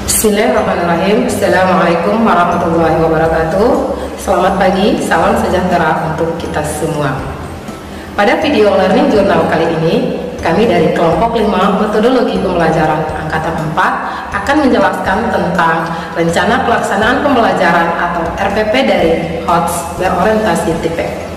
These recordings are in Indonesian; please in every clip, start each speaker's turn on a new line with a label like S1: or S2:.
S1: Bismillahirrahmanirrahim. Assalamualaikum warahmatullahi wabarakatuh. Selamat pagi, salam sejahtera untuk kita semua. Pada video learning journal kali ini, kami dari kelompok 5 metodologi pembelajaran angkatan 4 akan menjelaskan tentang rencana pelaksanaan pembelajaran atau RPP dari HOTS berorientasi TIPEK.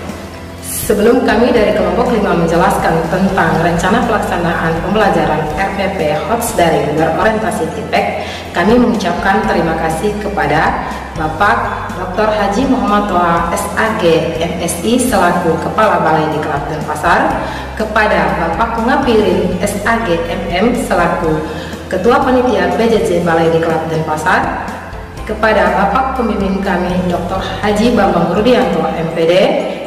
S1: Sebelum kami dari kelompok 5 menjelaskan tentang rencana pelaksanaan pembelajaran RPP HOTS daring berorientasi TIPEK, kami mengucapkan terima kasih kepada Bapak Dr. Haji Muhammad Toha SAG MSI selaku Kepala Balai Diklat Denpasar, kepada Bapak Pengapirin SAG MM selaku Ketua Panitia PJJ Balai Diklat Denpasar, kepada Bapak Pembimbing kami Dr. Haji Bambang Rudianto MPD,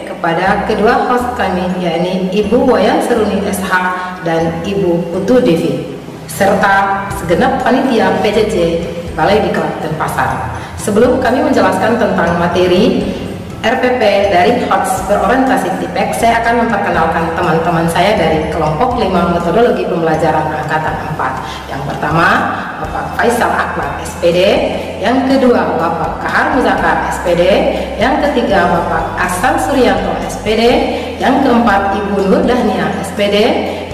S1: kepada kedua host kami yakni Ibu Wayan Seruni SH dan Ibu Putu Devi, serta segenap panitia PJJ Balai Diklat Denpasar. Sebelum kami menjelaskan tentang materi RPP dari HOTS berorientasi TIPEK, saya akan memperkenalkan teman-teman saya dari kelompok 5 metodologi pembelajaran angkatan 4. Yang pertama, Bapak Faisal Akbar SPD, yang kedua Bapak Kahar Muzakar SPD, yang ketiga Bapak Ahsan Suryanto SPD, yang keempat Ibu Nur Dahnia SPD,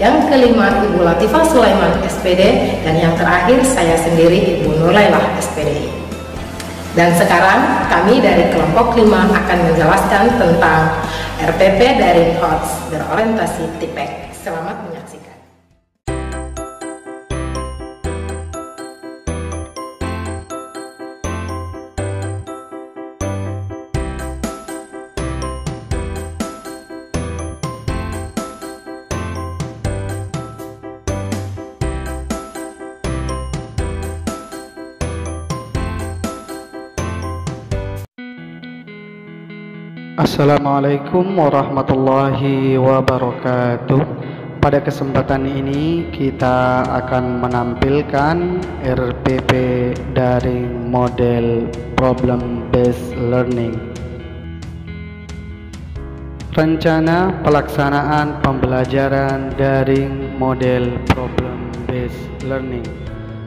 S1: yang kelima Ibu Latifah Sulaiman SPD, dan yang terakhir saya sendiri Ibu Nurlailah SPD. Dan sekarang kami dari kelompok 5 akan menjelaskan tentang RPP dari HOTS berorientasi TIPEK. Selamat menyaksikan.
S2: Assalamualaikum warahmatullahi wabarakatuh. Pada kesempatan ini kita akan menampilkan RPP daring model problem based learning. Rencana pelaksanaan pembelajaran daring model problem based learning.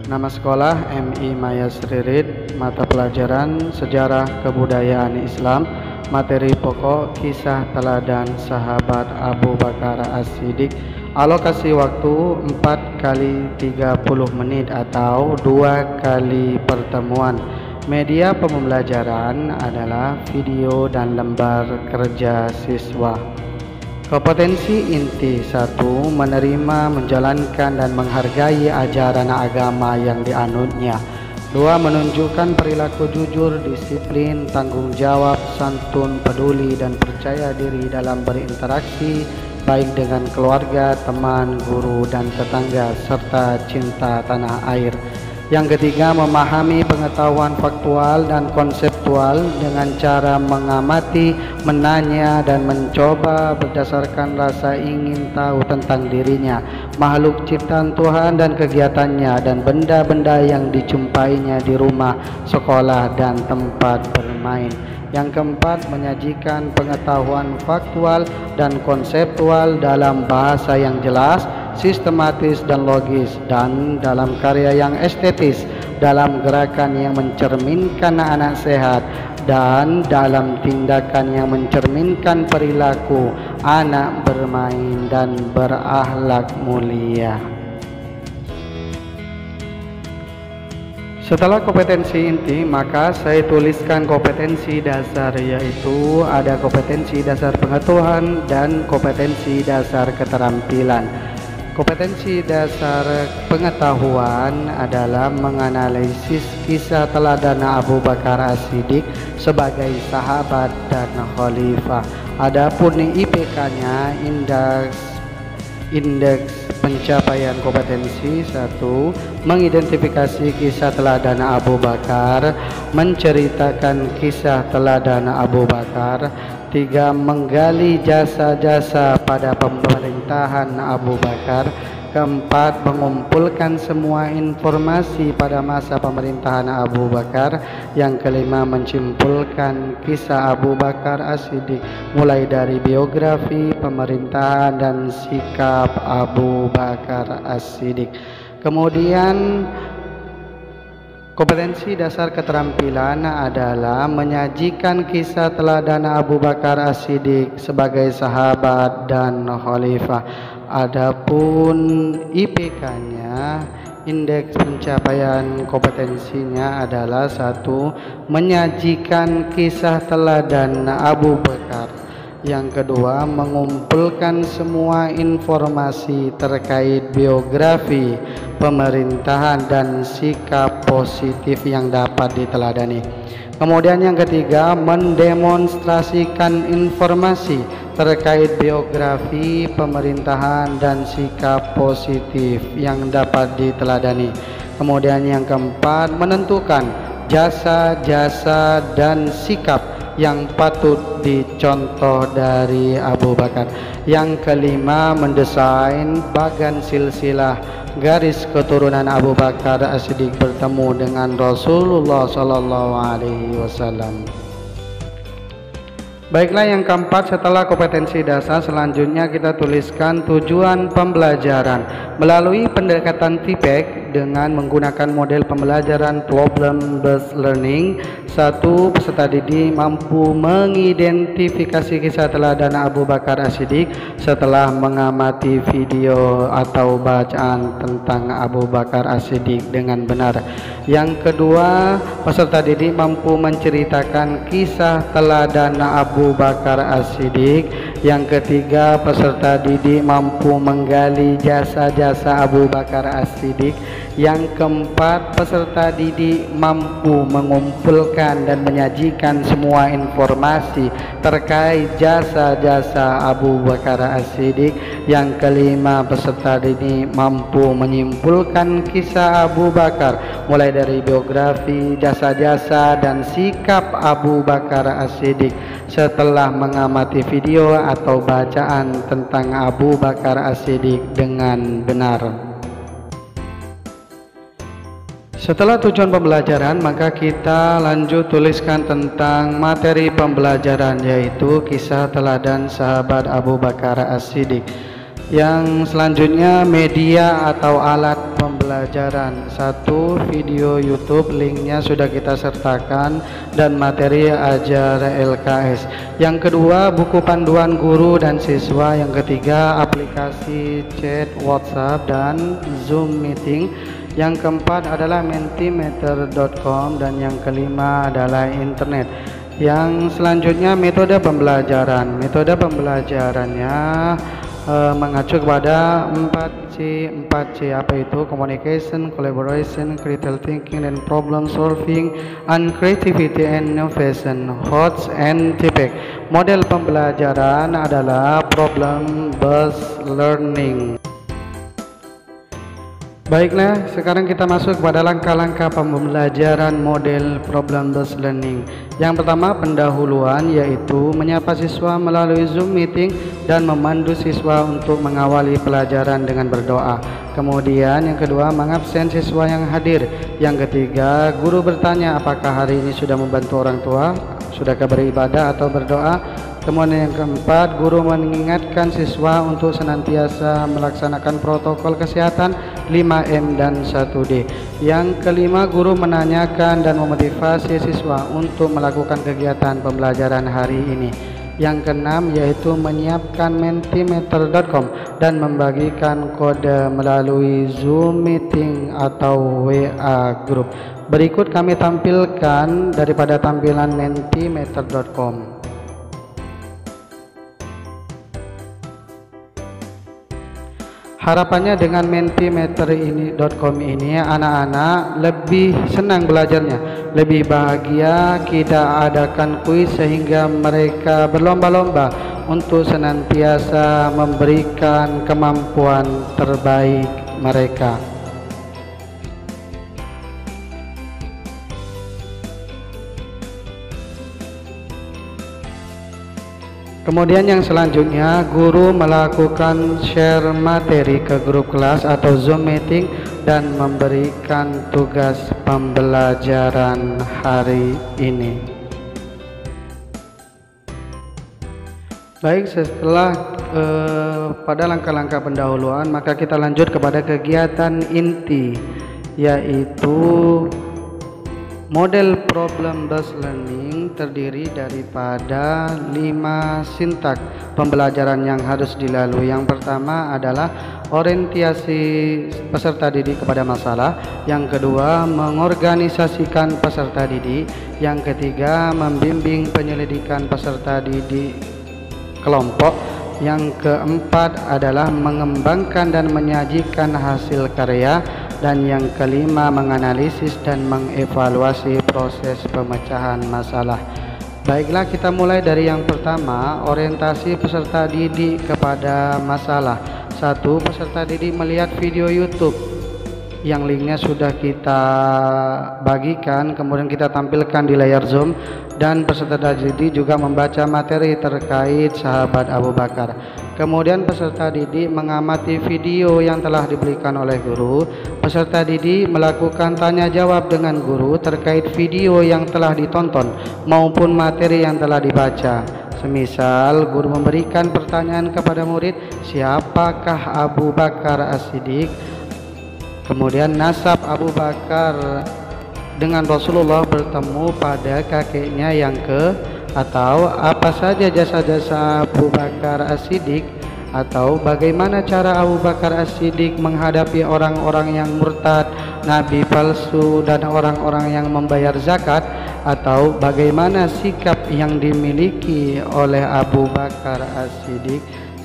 S2: Nama sekolah MI Maya Sririt, mata pelajaran Sejarah Kebudayaan Islam. Materi pokok kisah teladan sahabat Abu Bakar As-Siddiq. Alokasi waktu 4 kali 30 menit atau 2 kali pertemuan. Media pembelajaran adalah video dan lembar kerja siswa. Kompetensi inti 1. Menerima, menjalankan dan menghargai ajaran agama yang dianutnya. 2. Menunjukkan perilaku jujur, disiplin, tanggung jawab, santun, peduli, dan percaya diri dalam berinteraksi baik dengan keluarga, teman, guru, dan tetangga, serta cinta tanah air. Yang ketiga, memahami pengetahuan faktual dan konseptual dengan cara mengamati, menanya, dan mencoba berdasarkan rasa ingin tahu tentang dirinya, makhluk ciptaan Tuhan dan kegiatannya, dan benda-benda yang dijumpainya di rumah, sekolah, dan tempat bermain. Yang keempat, menyajikan pengetahuan faktual dan konseptual dalam bahasa yang jelas, sistematis dan logis, dan dalam karya yang estetis, dalam gerakan yang mencerminkan anak sehat, dan dalam tindakan yang mencerminkan perilaku anak bermain dan berakhlak mulia. Setelah kompetensi inti, maka saya tuliskan kompetensi dasar, yaitu ada kompetensi dasar pengetahuan dan kompetensi dasar keterampilan. Kompetensi dasar pengetahuan adalah menganalisis kisah teladan Abu Bakar As-Siddiq sebagai sahabat dan khalifah. Adapun IPK-nya, indeks pencapaian kompetensi 1. Mengidentifikasi kisah teladan Abu Bakar, menceritakan kisah teladan Abu Bakar. 3. Menggali jasa-jasa pada pemerintahan Abu Bakar. Keempat, mengumpulkan semua informasi pada masa pemerintahan Abu Bakar. Yang kelima, menyimpulkan kisah Abu Bakar As-Siddiq mulai dari biografi, pemerintahan, dan sikap Abu Bakar As-Siddiq. Kemudian Kompetensi dasar keterampilan adalah menyajikan kisah teladan Abu Bakar As-Siddiq sebagai sahabat dan khalifah. Adapun IPK-nya, indeks pencapaian kompetensinya adalah 1. Menyajikan kisah teladan Abu Bakar. Yang kedua, mengumpulkan semua informasi terkait biografi, pemerintahan, dan sikap positif yang dapat diteladani. Kemudian yang ketiga, mendemonstrasikan informasi terkait biografi, pemerintahan, dan sikap positif yang dapat diteladani. Kemudian yang keempat, menentukan jasa-jasa dan sikap yang patut dicontoh dari Abu Bakar. Yang kelima, mendesain bagan silsilah garis keturunan Abu Bakar As-Siddiq bertemu dengan Rasulullah Sallallahu Alaihi Wasallam. Baiklah, yang keempat, setelah kompetensi dasar, selanjutnya kita tuliskan tujuan pembelajaran melalui pendekatan TPEC dengan menggunakan model pembelajaran problem based learning. 1. Peserta didik mampu mengidentifikasi kisah teladan Abu Bakar As-Siddiq setelah mengamati video atau bacaan tentang Abu Bakar As-Siddiq dengan benar. Yang kedua, peserta didik mampu menceritakan kisah teladan Abu Bakar As-Siddiq. Yang ketiga, peserta didik mampu menggali jasa-jasa Abu Bakar As-Siddiq. Yang keempat, peserta didik mampu mengumpulkan dan menyajikan semua informasi terkait jasa-jasa Abu Bakar As-Siddiq. Yang kelima, peserta didik mampu menyimpulkan kisah Abu Bakar mulai dari biografi, jasa-jasa, dan sikap Abu Bakar As-Siddiq setelah mengamati video atau bacaan tentang Abu Bakar As-Siddiq dengan benar. Setelah tujuan pembelajaran, maka kita lanjut tuliskan tentang materi pembelajaran, yaitu kisah teladan sahabat Abu Bakar As-Siddiq. Yang selanjutnya, media atau alat pembelajaran. 1. Video YouTube, linknya sudah kita sertakan, dan materi ajar LKS. Yang kedua, buku panduan guru dan siswa. Yang ketiga, aplikasi chat WhatsApp dan Zoom meeting. Yang keempat adalah mentimeter.com, dan yang kelima adalah internet. Yang selanjutnya, metode pembelajaran. Metode pembelajarannya mengacu kepada 4C. 4C apa itu? Communication, collaboration, critical thinking, dan problem solving, and creativity and innovation, HOTS and TPEC. Model pembelajaran adalah problem based learning. Baiklah, sekarang kita masuk kepada langkah-langkah pembelajaran model problem based learning. Yang pertama, pendahuluan, yaitu menyapa siswa melalui Zoom meeting dan memandu siswa untuk mengawali pelajaran dengan berdoa. Kemudian yang kedua, mengabsen siswa yang hadir. Yang ketiga, guru bertanya apakah hari ini sudah membantu orang tua, sudahkah beribadah atau berdoa. Kemudian yang keempat, guru mengingatkan siswa untuk senantiasa melaksanakan protokol kesehatan 5M dan 1D. Yang kelima, guru menanyakan dan memotivasi siswa untuk melakukan kegiatan pembelajaran hari ini. Yang keenam, yaitu menyiapkan mentimeter.com dan membagikan kode melalui Zoom meeting atau WA group. Berikut kami tampilkan daripada tampilan mentimeter.com. Harapannya dengan mentimeter.com ini anak-anak lebih senang belajarnya, lebih bahagia. Kita adakan kuis sehingga mereka berlomba-lomba untuk senantiasa memberikan kemampuan terbaik mereka. Kemudian yang selanjutnya, guru melakukan share materi ke grup kelas atau Zoom meeting dan memberikan tugas pembelajaran hari ini. Baik, setelah pada langkah-langkah pendahuluan, maka kita lanjut kepada kegiatan inti, yaitu Model problem-based learning terdiri daripada 5 sintak pembelajaran yang harus dilalui. Yang pertama adalah orientasi peserta didik kepada masalah, yang kedua mengorganisasikan peserta didik, yang ketiga membimbing penyelidikan peserta didik kelompok, yang keempat adalah mengembangkan dan menyajikan hasil karya, dan yang kelima menganalisis dan mengevaluasi proses pemecahan masalah. Baiklah, kita mulai dari yang pertama, orientasi peserta didik kepada masalah. 1. Peserta didik melihat video YouTube yang linknya sudah kita bagikan, kemudian kita tampilkan di layar Zoom, dan peserta didik juga membaca materi terkait sahabat Abu Bakar. Kemudian peserta didik mengamati video yang telah diberikan oleh guru. Peserta didik melakukan tanya jawab dengan guru terkait video yang telah ditonton maupun materi yang telah dibaca. Semisal guru memberikan pertanyaan kepada murid, siapakah Abu Bakar As-Siddiq? Kemudian nasab Abu Bakar dengan Rasulullah bertemu pada kakeknya yang atau apa saja jasa-jasa Abu Bakar As-Siddiq, atau bagaimana cara Abu Bakar As-Siddiq menghadapi orang-orang yang murtad, nabi palsu, dan orang-orang yang membayar zakat, atau bagaimana sikap yang dimiliki oleh Abu Bakar As-Siddiq.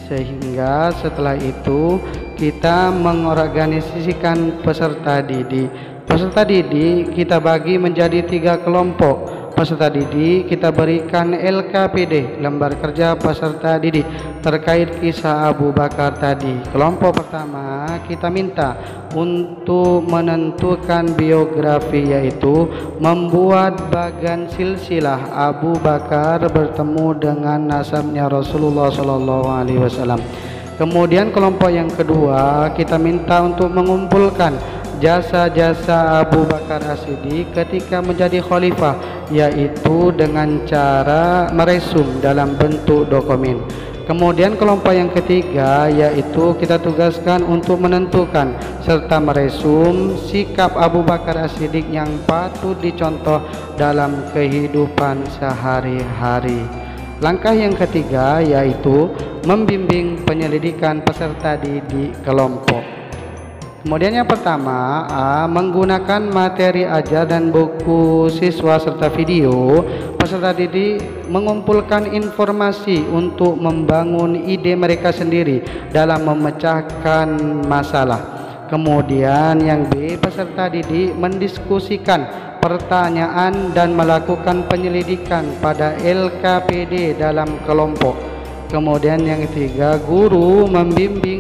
S2: Sehingga setelah itu kita mengorganisasikan peserta didik. Peserta didik kita bagi menjadi 3 kelompok. Peserta didik kita berikan LKPD, lembar kerja peserta didik, terkait kisah Abu Bakar tadi. Kelompok pertama kita minta untuk menentukan biografi, yaitu membuat bagan silsilah Abu Bakar bertemu dengan nasabnya Rasulullah SAW. Kemudian kelompok yang kedua kita minta untuk mengumpulkan jasa-jasa Abu Bakar As-Siddiq ketika menjadi khalifah, yaitu dengan cara meresum dalam bentuk dokumen. Kemudian kelompok yang ketiga yaitu kita tugaskan untuk menentukan serta meresum sikap Abu Bakar As-Siddiq yang patut dicontoh dalam kehidupan sehari-hari. Langkah yang ketiga yaitu membimbing penyelidikan peserta didik kelompok. Kemudian yang pertama, menggunakan materi ajar dan buku siswa serta video. Peserta didik mengumpulkan informasi untuk membangun ide mereka sendiri dalam memecahkan masalah. Kemudian yang B, peserta didik mendiskusikan pertanyaan dan melakukan penyelidikan pada LKPD dalam kelompok. Kemudian yang ketiga, guru membimbing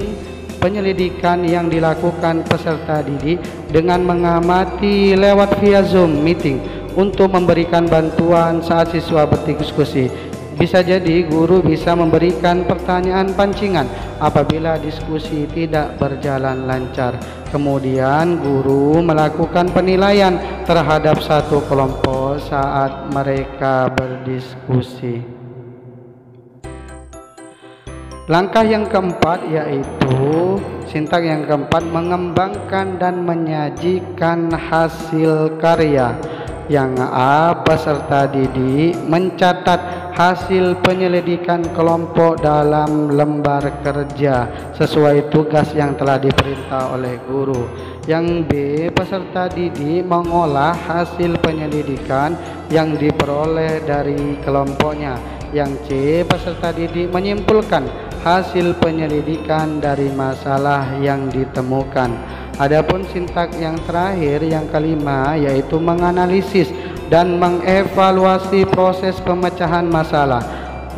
S2: penyelidikan yang dilakukan peserta didik dengan mengamati lewat via Zoom meeting untuk memberikan bantuan saat siswa berdiskusi. Bisa jadi guru bisa memberikan pertanyaan pancingan apabila diskusi tidak berjalan lancar. Kemudian guru melakukan penilaian terhadap satu kelompok saat mereka berdiskusi. Langkah yang keempat yaitu sintak yang keempat, mengembangkan dan menyajikan hasil karya. Yang A, peserta didik mencatat hasil penyelidikan kelompok dalam lembar kerja sesuai tugas yang telah diperintah oleh guru. Yang B, peserta didik mengolah hasil penyelidikan yang diperoleh dari kelompoknya. Yang C, peserta didik menyimpulkan hasil penyelidikan dari masalah yang ditemukan. Adapun sintak yang terakhir yang kelima yaitu menganalisis dan mengevaluasi proses pemecahan masalah.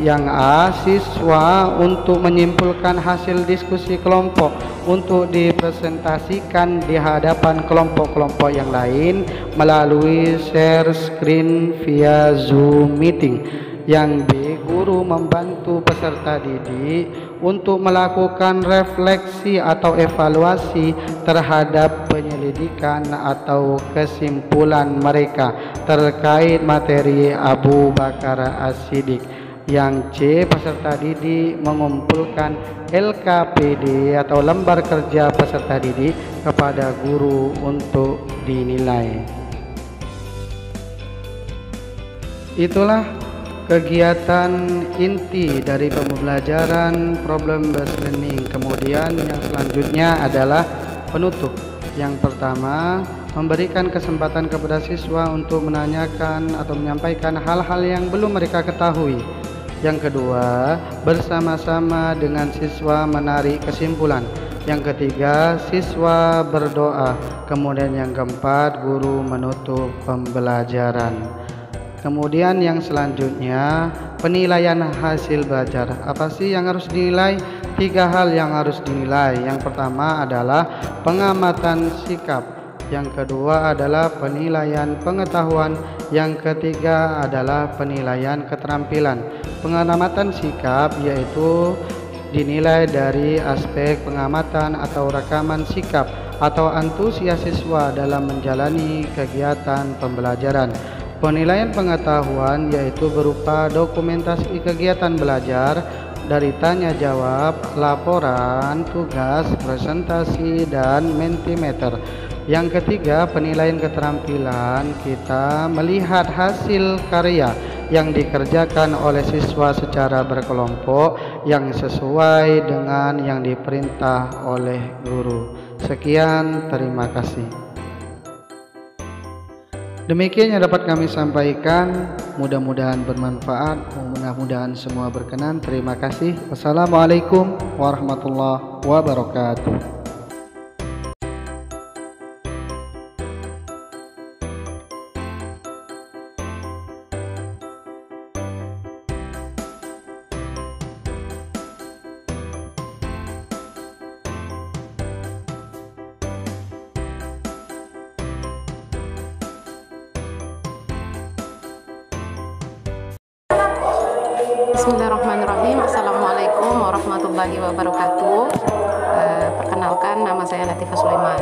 S2: Yang A, siswa untuk menyimpulkan hasil diskusi kelompok untuk dipresentasikan di hadapan kelompok-kelompok yang lain melalui share screen via Zoom meeting. Yang B, guru membantu peserta didik untuk melakukan refleksi atau evaluasi terhadap penyelidikan atau kesimpulan mereka terkait materi Abu Bakar As-Siddiq. Yang C, peserta didik mengumpulkan LKPD atau lembar kerja peserta didik kepada guru untuk dinilai. Itulah kegiatan inti dari pembelajaran problem based learning. Kemudian yang selanjutnya adalah penutup. Yang pertama, memberikan kesempatan kepada siswa untuk menanyakan atau menyampaikan hal-hal yang belum mereka ketahui. Yang kedua, bersama-sama dengan siswa menarik kesimpulan. Yang ketiga, siswa berdoa. Kemudian yang keempat, guru menutup pembelajaran. Kemudian yang selanjutnya, penilaian hasil belajar. Apa sih yang harus dinilai? 3 hal yang harus dinilai. Yang pertama adalah pengamatan sikap. Yang kedua adalah penilaian pengetahuan. Yang ketiga adalah penilaian keterampilan. Pengamatan sikap yaitu dinilai dari aspek pengamatan atau rekaman sikap atau antusias siswa dalam menjalani kegiatan pembelajaran. Penilaian pengetahuan yaitu berupa dokumentasi kegiatan belajar dari tanya jawab, laporan, tugas, presentasi, dan Mentimeter. Yang ketiga, penilaian keterampilan, kita melihat hasil karya yang dikerjakan oleh siswa secara berkelompok yang sesuai dengan yang diperintah oleh guru. Sekian, terima kasih. Demikian yang dapat kami sampaikan, mudah-mudahan bermanfaat, mudah-mudahan semua berkenan. Terima kasih. Wassalamualaikum warahmatullahi wabarakatuh.
S1: Bismillahirrahmanirrahim. Assalamualaikum warahmatullahi wabarakatuh. Perkenalkan, nama saya Latifah Sulaiman.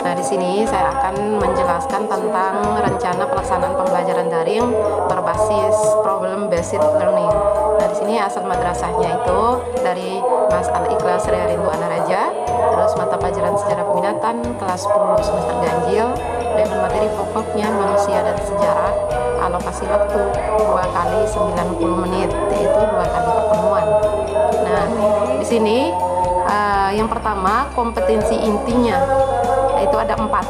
S1: Nah, di sini saya akan menjelaskan tentang rencana pelaksanaan pembelajaran daring berbasis problem based learning. Nah, di sini asal madrasahnya itu dari Mas Al-Ikhlas Ria Rindu Anaraja, terus mata pelajaran sejarah peminatan kelas 10 semester ganjil, dengan materi pokoknya manusia dan sejarah, alokasi waktu 2 kali 90 menit, yaitu 2 kali pertemuan. Nah, di sini yang pertama kompetensi intinya, yaitu ada 4.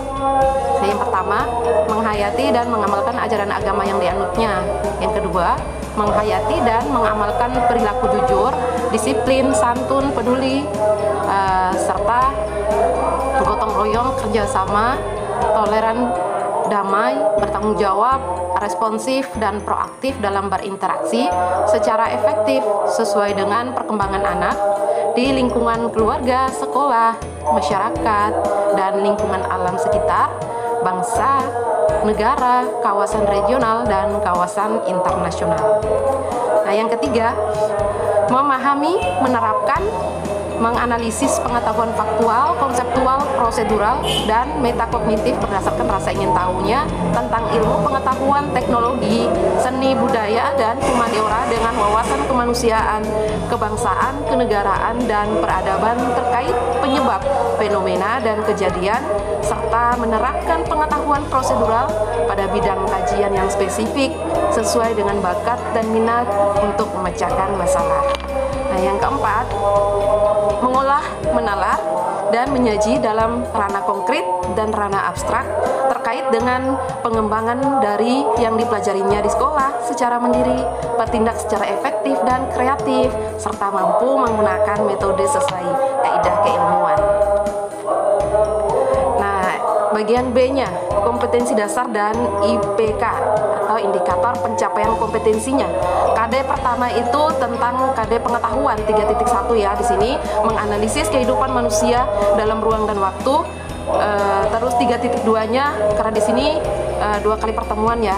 S1: Yang pertama, menghayati dan mengamalkan ajaran agama yang dianutnya. Yang kedua, menghayati dan mengamalkan perilaku jujur, disiplin, santun, peduli, serta gotong royong, kerjasama, toleran, damai, bertanggung jawab, responsif, dan proaktif dalam berinteraksi secara efektif sesuai dengan perkembangan anak di lingkungan keluarga, sekolah, masyarakat, dan lingkungan alam sekitar, bangsa, negara, kawasan regional, dan kawasan internasional. Nah, yang ketiga, memahami, menerapkan, menganalisis pengetahuan faktual, konseptual, prosedural, dan metakognitif berdasarkan rasa ingin tahunya tentang ilmu pengetahuan, teknologi, seni, budaya, dan humaniora dengan wawasan kemanusiaan, kebangsaan, kenegaraan, dan peradaban terkait penyebab, fenomena, dan kejadian, serta menerapkan pengetahuan prosedural pada bidang kajian yang spesifik sesuai dengan bakat dan minat untuk memecahkan masalah. Nah, yang keempat, mengolah, menalar, dan menyaji dalam ranah konkret dan ranah abstrak terkait dengan pengembangan dari yang dipelajarinya di sekolah secara mandiri, bertindak secara efektif dan kreatif, serta mampu menggunakan metode sesuai kaidah keilmuan. Nah, bagian B-nya, kompetensi dasar dan IPK atau indikator pencapaian kompetensinya. KD pertama itu tentang KD pengetahuan 3.1 ya. Di sini menganalisis kehidupan manusia dalam ruang dan waktu. Terus 3.2-nya karena di sini 2 kali pertemuan ya.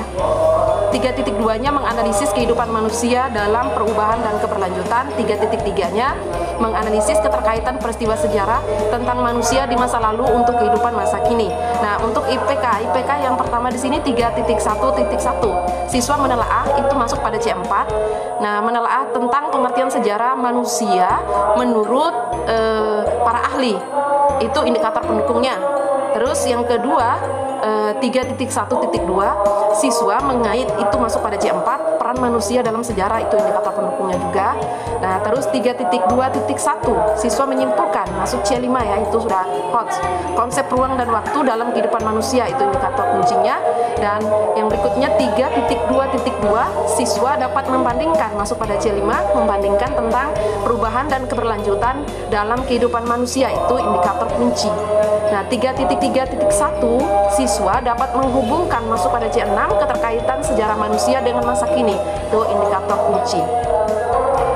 S1: 3.2-nya menganalisis kehidupan manusia dalam perubahan dan keberlanjutan. 3.3-nya menganalisis keterkaitan peristiwa sejarah tentang manusia di masa lalu untuk kehidupan masa kini. Nah, untuk IPK yang pertama di sini 3.1.1. Siswa menelaah itu masuk pada C4. Nah, menelaah tentang pengertian sejarah manusia menurut para ahli. Itu indikator pendukungnya. Terus yang kedua,
S3: 3.1.2 siswa mengait itu masuk pada C4, peran manusia dalam sejarah itu indikator pendukungnya juga. Nah, terus 3.2.1 siswa menyimpulkan masuk C5 ya, itu sudah hot. Konsep ruang dan waktu dalam kehidupan manusia itu indikator kuncinya. Dan yang berikutnya 3.2.2 siswa dapat membandingkan masuk pada C5, membandingkan tentang perubahan dan keberlanjutan dalam kehidupan manusia itu indikator kunci. Nah, 3.3.1 siswa dapat menghubungkan masuk pada C6 keterkaitan sejarah manusia dengan masa kini, itu indikator kunci.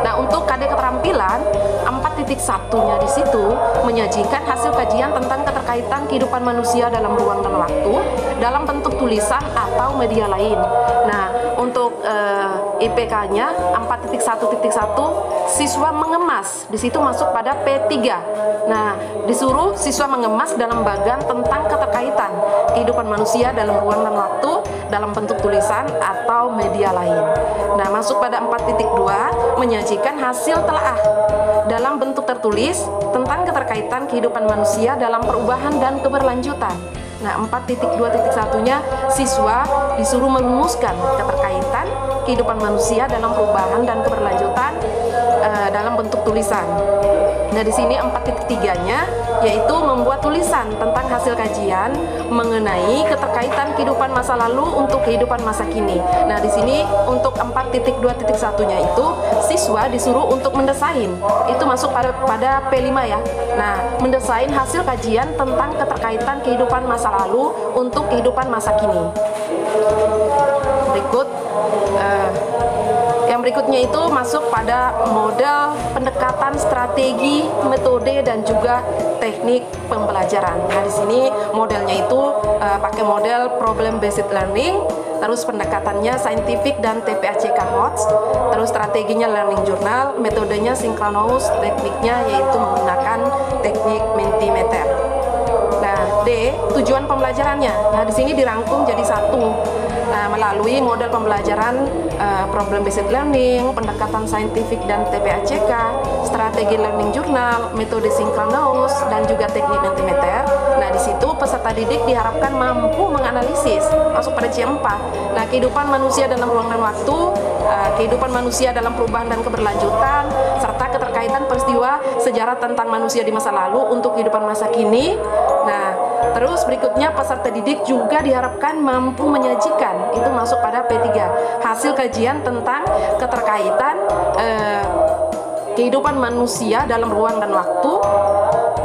S3: Nah, untuk KD keterampilan 4.1-nya di situ menyajikan hasil kajian tentang keterkaitan kehidupan manusia dalam ruang dan waktu dalam bentuk tulisan atau media lain. Nah, untuk IPK-nya 4.1.1 siswa mengemas, di situ masuk pada P3. Nah, disuruh siswa mengemas dalam bagian tentang keterkaitan kehidupan manusia dalam ruang dan waktu dalam bentuk tulisan atau media lain. Nah, masuk pada 4.2 menyajikan hasil telaah dalam bentuk tertulis tentang keterkaitan kehidupan manusia dalam perubahan dan keberlanjutan. Nah, 4.2.1-nya siswa disuruh merumuskan keterkaitan kehidupan manusia dalam perubahan dan keberlanjutan dalam bentuk tulisan. Nah, di sini 4.3-nya yaitu membuat tulisan tentang hasil kajian mengenai keterkaitan kehidupan masa lalu untuk kehidupan masa kini. Nah, di sini untuk 4.2.1-nya itu siswa disuruh untuk mendesain. Itu masuk pada P5 ya. Nah, mendesain hasil kajian tentang keterkaitan kehidupan masa lalu untuk kehidupan masa kini. Berikut yang berikutnya itu masuk pada model pendekatan strategi, metode dan juga teknik pembelajaran. Nah, di sini modelnya itu pakai model problem based learning, terus pendekatannya scientific dan TPACK HOTS, terus strateginya learning journal, metodenya synchronous, tekniknya yaitu menggunakan teknik Mentimeter. Nah, D, tujuan pembelajarannya. Nah, di sini dirangkum jadi satu. Nah, melalui model pembelajaran problem based learning, pendekatan saintifik dan TPACK, strategi learning journal, metode synchronous dan juga teknik Mentimeter. Nah, di situ peserta didik diharapkan mampu menganalisis masuk pada C4. Nah, kehidupan manusia dalam ruang dan waktu, kehidupan manusia dalam perubahan dan keberlanjutan, serta keterkaitan peristiwa sejarah tentang manusia di masa lalu untuk kehidupan masa kini. Nah, terus berikutnya peserta didik juga diharapkan mampu menyajikan, itu masuk pada P3, hasil kajian tentang keterkaitan kehidupan manusia dalam ruang dan waktu.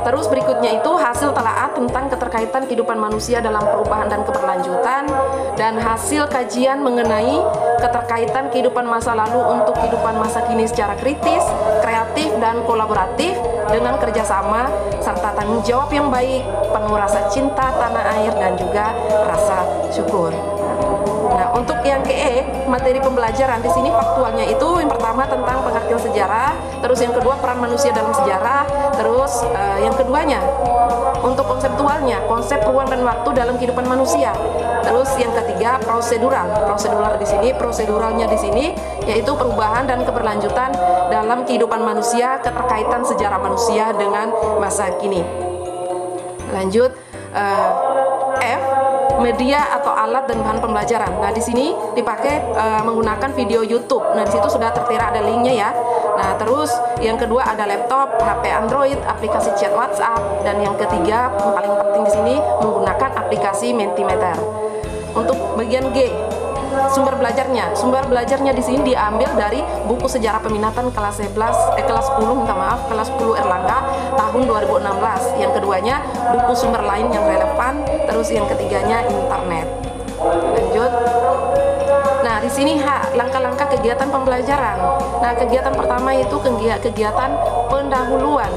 S3: Terus berikutnya itu hasil telaah tentang keterkaitan kehidupan manusia dalam perubahan dan keberlanjutan, dan hasil kajian mengenai keterkaitan kehidupan masa lalu untuk kehidupan masa kini secara kritis, kreatif, dan kolaboratif dengan kerjasama serta tanggung jawab yang baik, penuh rasa cinta tanah air dan juga rasa syukur. Nah, untuk yang ke materi pembelajaran di sini faktualnya itu yang pertama tentang pengertian sejarah, terus yang kedua peran manusia dalam sejarah, terus yang keduanya untuk konseptualnya, konsep ruang dan waktu dalam kehidupan manusia. Terus yang ketiga prosedural di sini, proseduralnya di sini yaitu perubahan dan keberlanjutan dalam kehidupan manusia, keterkaitan sejarah manusia dengan masa kini. Lanjut F, media atau alat dan bahan pembelajaran. Nah, di sini dipakai menggunakan video YouTube. Nah, di situ sudah tertera ada linknya ya. Nah, terus yang kedua ada laptop, HP Android, aplikasi chat WhatsApp, dan yang ketiga yang paling penting di sini menggunakan aplikasi Mentimeter. Untuk bagian G, sumber belajarnya di sini diambil dari buku sejarah peminatan kelas 10 Erlangga tahun 2016. Yang keduanya buku sumber lain yang relevan, terus yang ketiganya internet. Lanjut. Nah, di sini langkah-langkah kegiatan pembelajaran. Nah, kegiatan pertama itu kegiatan pendahuluan.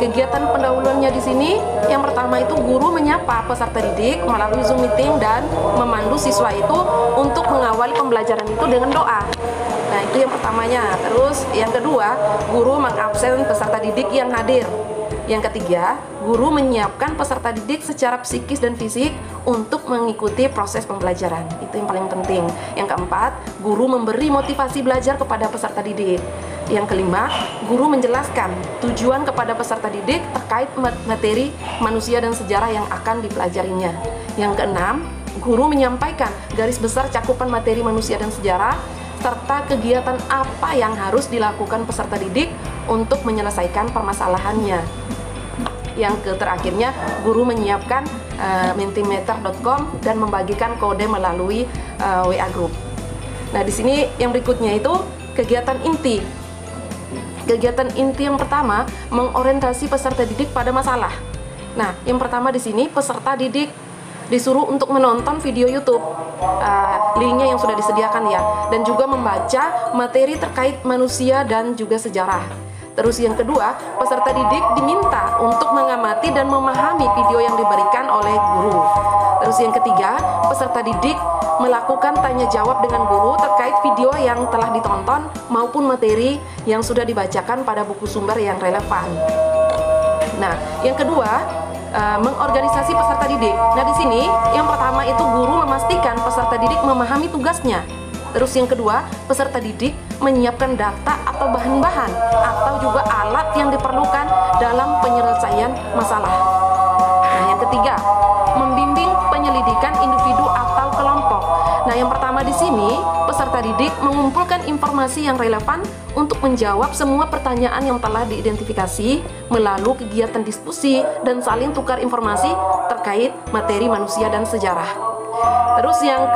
S3: Kegiatan pendahuluannya di sini yang pertama itu guru menyapa peserta didik melalui Zoom meeting dan memandu siswa itu untuk mengawali pembelajaran itu dengan doa. Nah, itu yang pertamanya. Terus yang kedua, guru mengabsen peserta didik yang hadir. Yang ketiga, guru menyiapkan peserta didik secara psikis dan fisik untuk mengikuti proses pembelajaran. Itu yang paling penting. Yang keempat, guru memberi motivasi belajar kepada peserta didik. Yang kelima, guru menjelaskan tujuan kepada peserta didik terkait materi manusia dan sejarah yang akan dipelajarinya. Yang keenam, guru menyampaikan garis besar cakupan materi manusia dan sejarah serta kegiatan apa yang harus dilakukan peserta didik untuk menyelesaikan permasalahannya. Yang terakhirnya, guru menyiapkan mentimeter.com dan membagikan kode melalui WA group. Nah, di sini yang berikutnya itu kegiatan inti. Kegiatan inti yang pertama mengorientasi peserta didik pada masalah. Nah, yang pertama di sini peserta didik disuruh untuk menonton video YouTube, linknya yang sudah disediakan ya, dan juga membaca materi terkait manusia dan juga sejarah. Terus yang kedua, peserta didik diminta untuk mengamati dan memahami video yang diberikan oleh guru. Terus yang ketiga, peserta didik melakukan tanya jawab dengan guru terkait video yang telah ditonton maupun materi yang sudah dibacakan pada buku sumber yang relevan. Nah, yang kedua, mengorganisasi peserta didik. Nah, di sini yang pertama itu guru memastikan peserta didik memahami tugasnya. Terus yang kedua, peserta didik menyiapkan data atau bahan-bahan atau juga alat yang diperlukan dalam penyelesaian masalah. Nah, yang ketiga, membimbing penyelidikan individu atau kelompok. Nah, yang pertama di sini, peserta didik mengumpulkan informasi yang relevan untuk menjawab semua pertanyaan yang telah diidentifikasi melalui kegiatan diskusi dan saling tukar informasi terkait materi manusia dan sejarah. Terus yang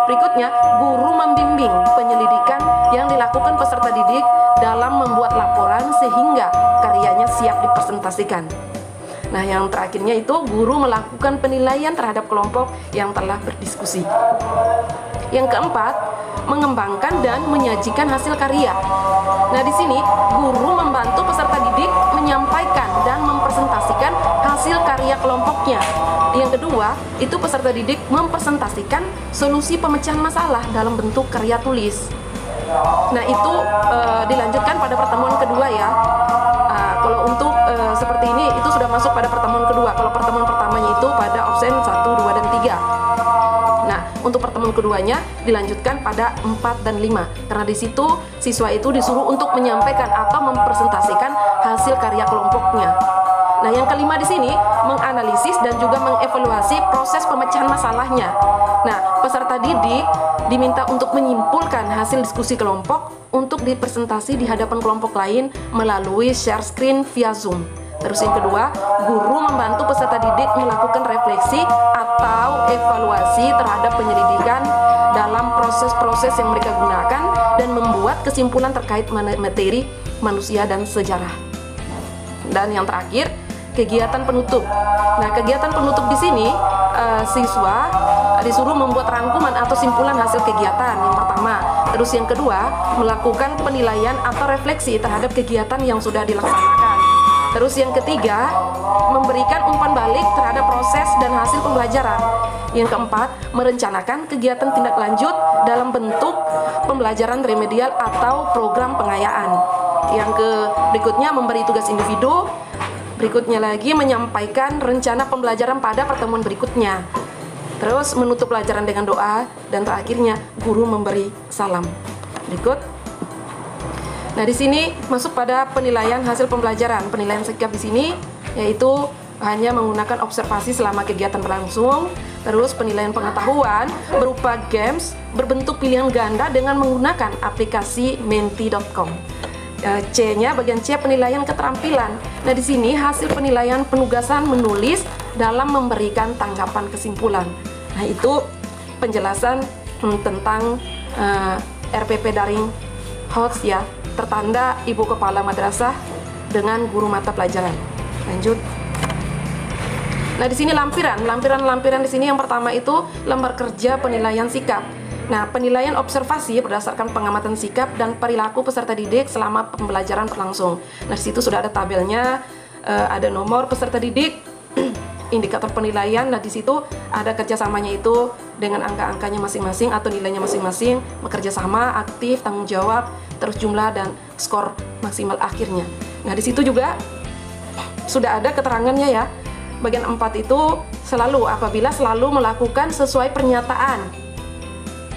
S3: berikutnya, guru membimbing penyelidikan yang dilakukan peserta didik dalam membuat laporan sehingga karyanya siap dipresentasikan. Nah, yang terakhirnya itu guru melakukan penilaian terhadap kelompok yang telah berdiskusi. Yang keempat, mengembangkan dan menyajikan hasil karya. Nah, di sini guru membantu peserta didik menyampaikan dan mempresentasikan hasil karya kelompoknya. Yang kedua, itu peserta didik mempresentasikan solusi pemecahan masalah dalam bentuk karya tulis. Nah, itu dilanjutkan pada pertemuan kedua ya. Kalau untuk seperti ini, itu sudah masuk pada pertemuan kedua. Kalau pertemuan pertamanya itu pada absen 1, 2, dan 3. Nah, untuk pertemuan keduanya dilanjutkan pada 4 dan 5. Karena di situ siswa itu disuruh untuk menyampaikan atau mempresentasikan hasil karya kelompoknya. Nah, yang kelima di sini menganalisis dan juga mengevaluasi proses pemecahan masalahnya. Nah, peserta didik diminta untuk menyimpulkan hasil diskusi kelompok untuk dipresentasi di hadapan kelompok lain melalui share screen via Zoom. Terus yang kedua, guru membantu peserta didik melakukan refleksi atau evaluasi terhadap penyelidikan dalam proses-proses yang mereka gunakan dan membuat kesimpulan terkait materi manusia dan sejarah. Dan yang terakhir, kegiatan penutup. Nah, kegiatan penutup di sini siswa disuruh membuat rangkuman atau simpulan hasil kegiatan yang pertama. Terus yang kedua, melakukan penilaian atau refleksi terhadap kegiatan yang sudah dilaksanakan. Terus yang ketiga, memberikan umpan balik terhadap proses dan hasil pembelajaran. Yang keempat, merencanakan kegiatan tindak lanjut dalam bentuk pembelajaran remedial atau program pengayaan. Yang berikutnya, memberi tugas individu. Berikutnya lagi, menyampaikan rencana pembelajaran pada pertemuan berikutnya. Terus menutup pelajaran dengan doa, dan terakhirnya guru memberi salam. Berikut. Nah, di sini masuk pada penilaian hasil pembelajaran. Penilaian sikap di sini yaitu hanya menggunakan observasi selama kegiatan berlangsung. Terus penilaian pengetahuan berupa games berbentuk pilihan ganda dengan menggunakan aplikasi menti.com. C-nya, bagian C, penilaian keterampilan. Nah, di sini hasil penilaian penugasan menulis dalam memberikan tanggapan kesimpulan. Nah, itu penjelasan tentang RPP daring HOTS ya, tertanda Ibu Kepala Madrasah dengan guru mata pelajaran. Lanjut. Nah, di sini lampiran di sini yang pertama itu lembar kerja penilaian sikap. Nah, penilaian observasi berdasarkan pengamatan sikap dan perilaku peserta didik selama pembelajaran berlangsung. Nah, di situ sudah ada tabelnya, ada nomor peserta didik, indikator penilaian. Nah, di situ ada kerjasamanya itu dengan angka-angkanya masing-masing atau nilainya masing-masing, bekerja sama, aktif, tanggung jawab, terus jumlah dan skor maksimal akhirnya. Nah, di situ juga sudah ada keterangannya ya. Bagian 4 itu apabila selalu melakukan sesuai pernyataan.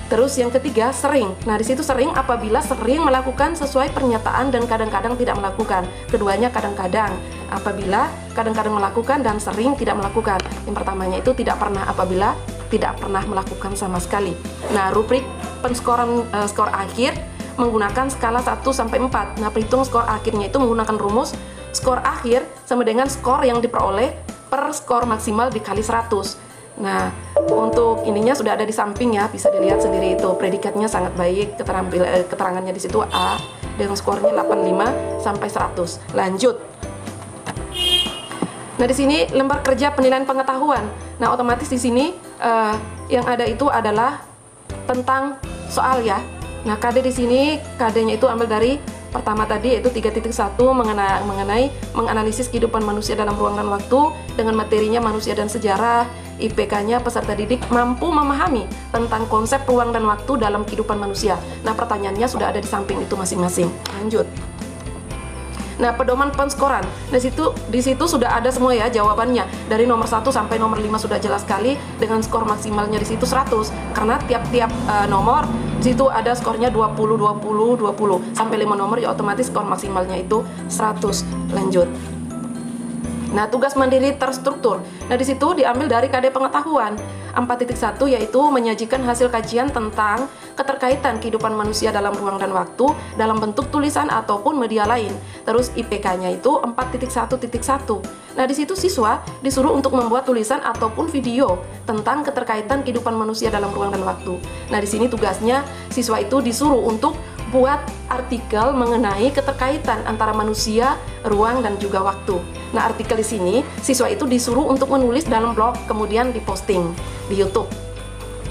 S3: Terus yang ketiga, sering. Nah, di situ sering apabila sering melakukan sesuai pernyataan dan kadang-kadang tidak melakukan. Keduanya kadang-kadang. Apabila kadang-kadang melakukan dan sering tidak melakukan. Yang pertamanya itu tidak pernah, apabila tidak pernah melakukan sama sekali. Nah, rubrik penskoran skor akhir menggunakan skala 1 sampai 4. Nah, perhitung skor akhirnya itu menggunakan rumus skor akhir sama dengan skor yang diperoleh per skor maksimal dikali 100. Nah, untuk ininya sudah ada di samping ya, bisa dilihat sendiri itu predikatnya sangat baik, keterangannya di situ A dengan skornya 85 sampai 100. Lanjut. Nah, di sini lembar kerja penilaian pengetahuan. Nah, otomatis di sini yang ada itu adalah tentang soal ya. Nah, KD di sini KD-nya itu ambil dari pertama tadi yaitu 3.1 mengenai menganalisis kehidupan manusia dalam ruang dan waktu dengan materinya manusia dan sejarah. IPK-nya peserta didik mampu memahami tentang konsep ruang dan waktu dalam kehidupan manusia. Nah, pertanyaannya sudah ada di samping itu masing-masing. Lanjut. Nah, pedoman penskoran. Di situ sudah ada semua ya jawabannya. Dari nomor 1 sampai nomor 5 sudah jelas sekali dengan skor maksimalnya di situ 100. Karena tiap-tiap nomor di situ ada skornya 20 20 20 sampai 5 nomor ya otomatis skor maksimalnya itu 100. Lanjut. Nah, tugas mandiri terstruktur. Nah, di situ diambil dari KD pengetahuan 4.1 yaitu menyajikan hasil kajian tentang keterkaitan kehidupan manusia dalam ruang dan waktu dalam bentuk tulisan ataupun media lain. Terus IPK-nya itu 4.1.1. Nah, di situ siswa disuruh untuk membuat tulisan ataupun video tentang keterkaitan kehidupan manusia dalam ruang dan waktu. Nah, di sini tugasnya siswa itu disuruh untuk buat artikel mengenai keterkaitan antara manusia, ruang, dan juga waktu. Nah, artikel di sini siswa itu disuruh untuk menulis dalam blog kemudian diposting di YouTube.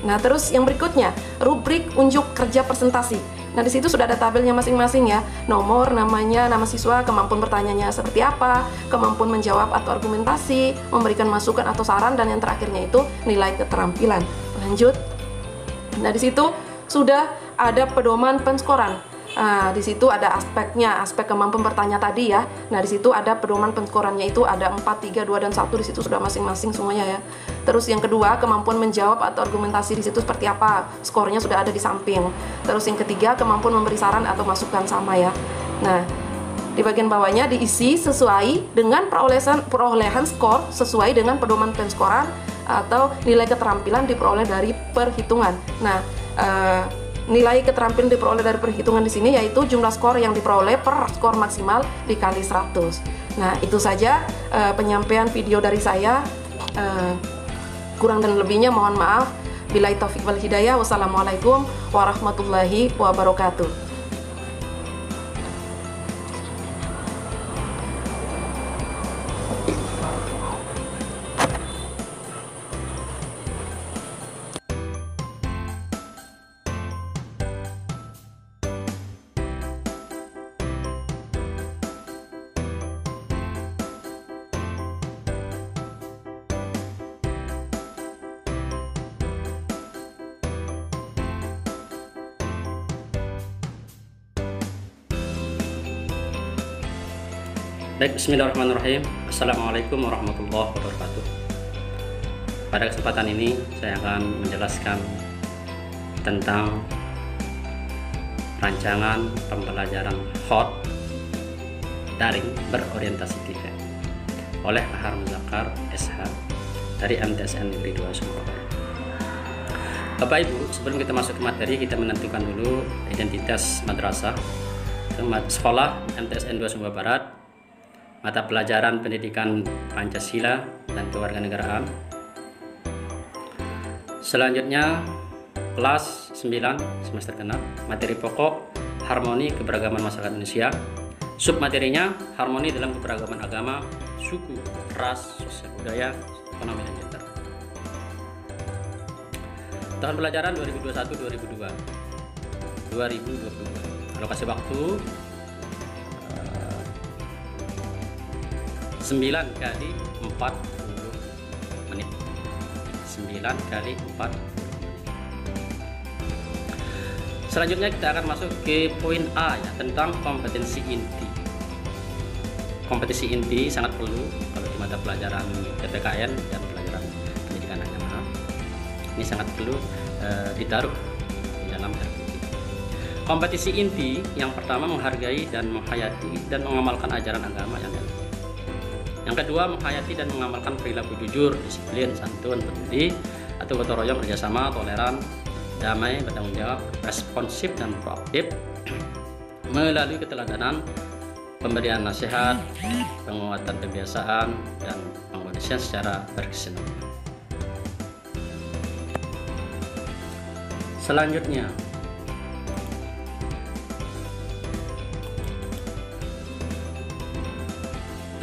S3: Nah, terus yang berikutnya rubrik unjuk kerja presentasi. Nah, di situ sudah ada tabelnya masing-masing ya. Nomor, namanya, nama siswa, kemampuan bertanyanya seperti apa, kemampuan menjawab atau argumentasi, memberikan masukan atau saran, dan yang terakhirnya itu nilai keterampilan. Lanjut. Nah, di situ sudah ada pedoman penskoran. Nah, di situ ada aspeknya, aspek kemampuan bertanya tadi ya. Nah, di situ ada pedoman penskorannya itu ada 4, 3, 2, dan 1 di situ sudah masing-masing semuanya ya. Terus yang kedua, kemampuan menjawab atau argumentasi di situ seperti apa? Skornya sudah ada di samping. Terus yang ketiga, kemampuan memberi saran atau masukan sama ya. Nah, di bagian bawahnya diisi sesuai dengan perolehan skor sesuai dengan pedoman penskoran atau nilai keterampilan diperoleh dari perhitungan. Nah, nilai keterampilan diperoleh dari perhitungan di sini yaitu jumlah skor yang diperoleh per skor maksimal dikali 100. Nah, itu saja penyampaian video dari saya. Kurang dan lebihnya mohon maaf. Billahi taufiq wal hidayah. Wassalamualaikum warahmatullahi wabarakatuh.
S4: Baik, bismillahirrahmanirrahim. Assalamualaikum warahmatullahi wabarakatuh. Pada kesempatan ini saya akan menjelaskan tentang rancangan pembelajaran HOT daring berorientasi TV oleh Ahar Muzakkar SH dari MTSN Negeri 2 Sumbawa Barat. Bapak Ibu, sebelum kita masuk ke materi, kita menentukan dulu identitas madrasah sekolah MTSN 2 Sumbawa Barat, mata pelajaran pendidikan Pancasila dan kewarganegaraan. Selanjutnya kelas 9 semester genap, materi pokok harmoni keberagaman masyarakat Indonesia. Submaterinya harmoni dalam keberagaman agama, suku, ras, sosial budaya, ekonomi dan gender. Tahun pelajaran 2021-2022. Alokasi waktu 9 kali 40 menit. 9 kali 4. Selanjutnya kita akan masuk ke poin A ya, tentang kompetensi inti. Kompetensi inti sangat perlu kalau di mata pelajaran PPKN dan pelajaran pendidikan agama. Ini sangat perlu ditaruh dalam terdidik. Kompetisi inti yang pertama menghargai dan menghayati dan mengamalkan ajaran agama yang dianut. Yang kedua, menghayati dan mengamalkan perilaku jujur, disiplin, santun, peduli, atau gotong royong, kerjasama, toleran, damai, bertanggung jawab, responsif dan proaktif melalui keteladanan, pemberian nasihat, penguatan kebiasaan, dan pengkondisian secara berkesinambungan. Selanjutnya,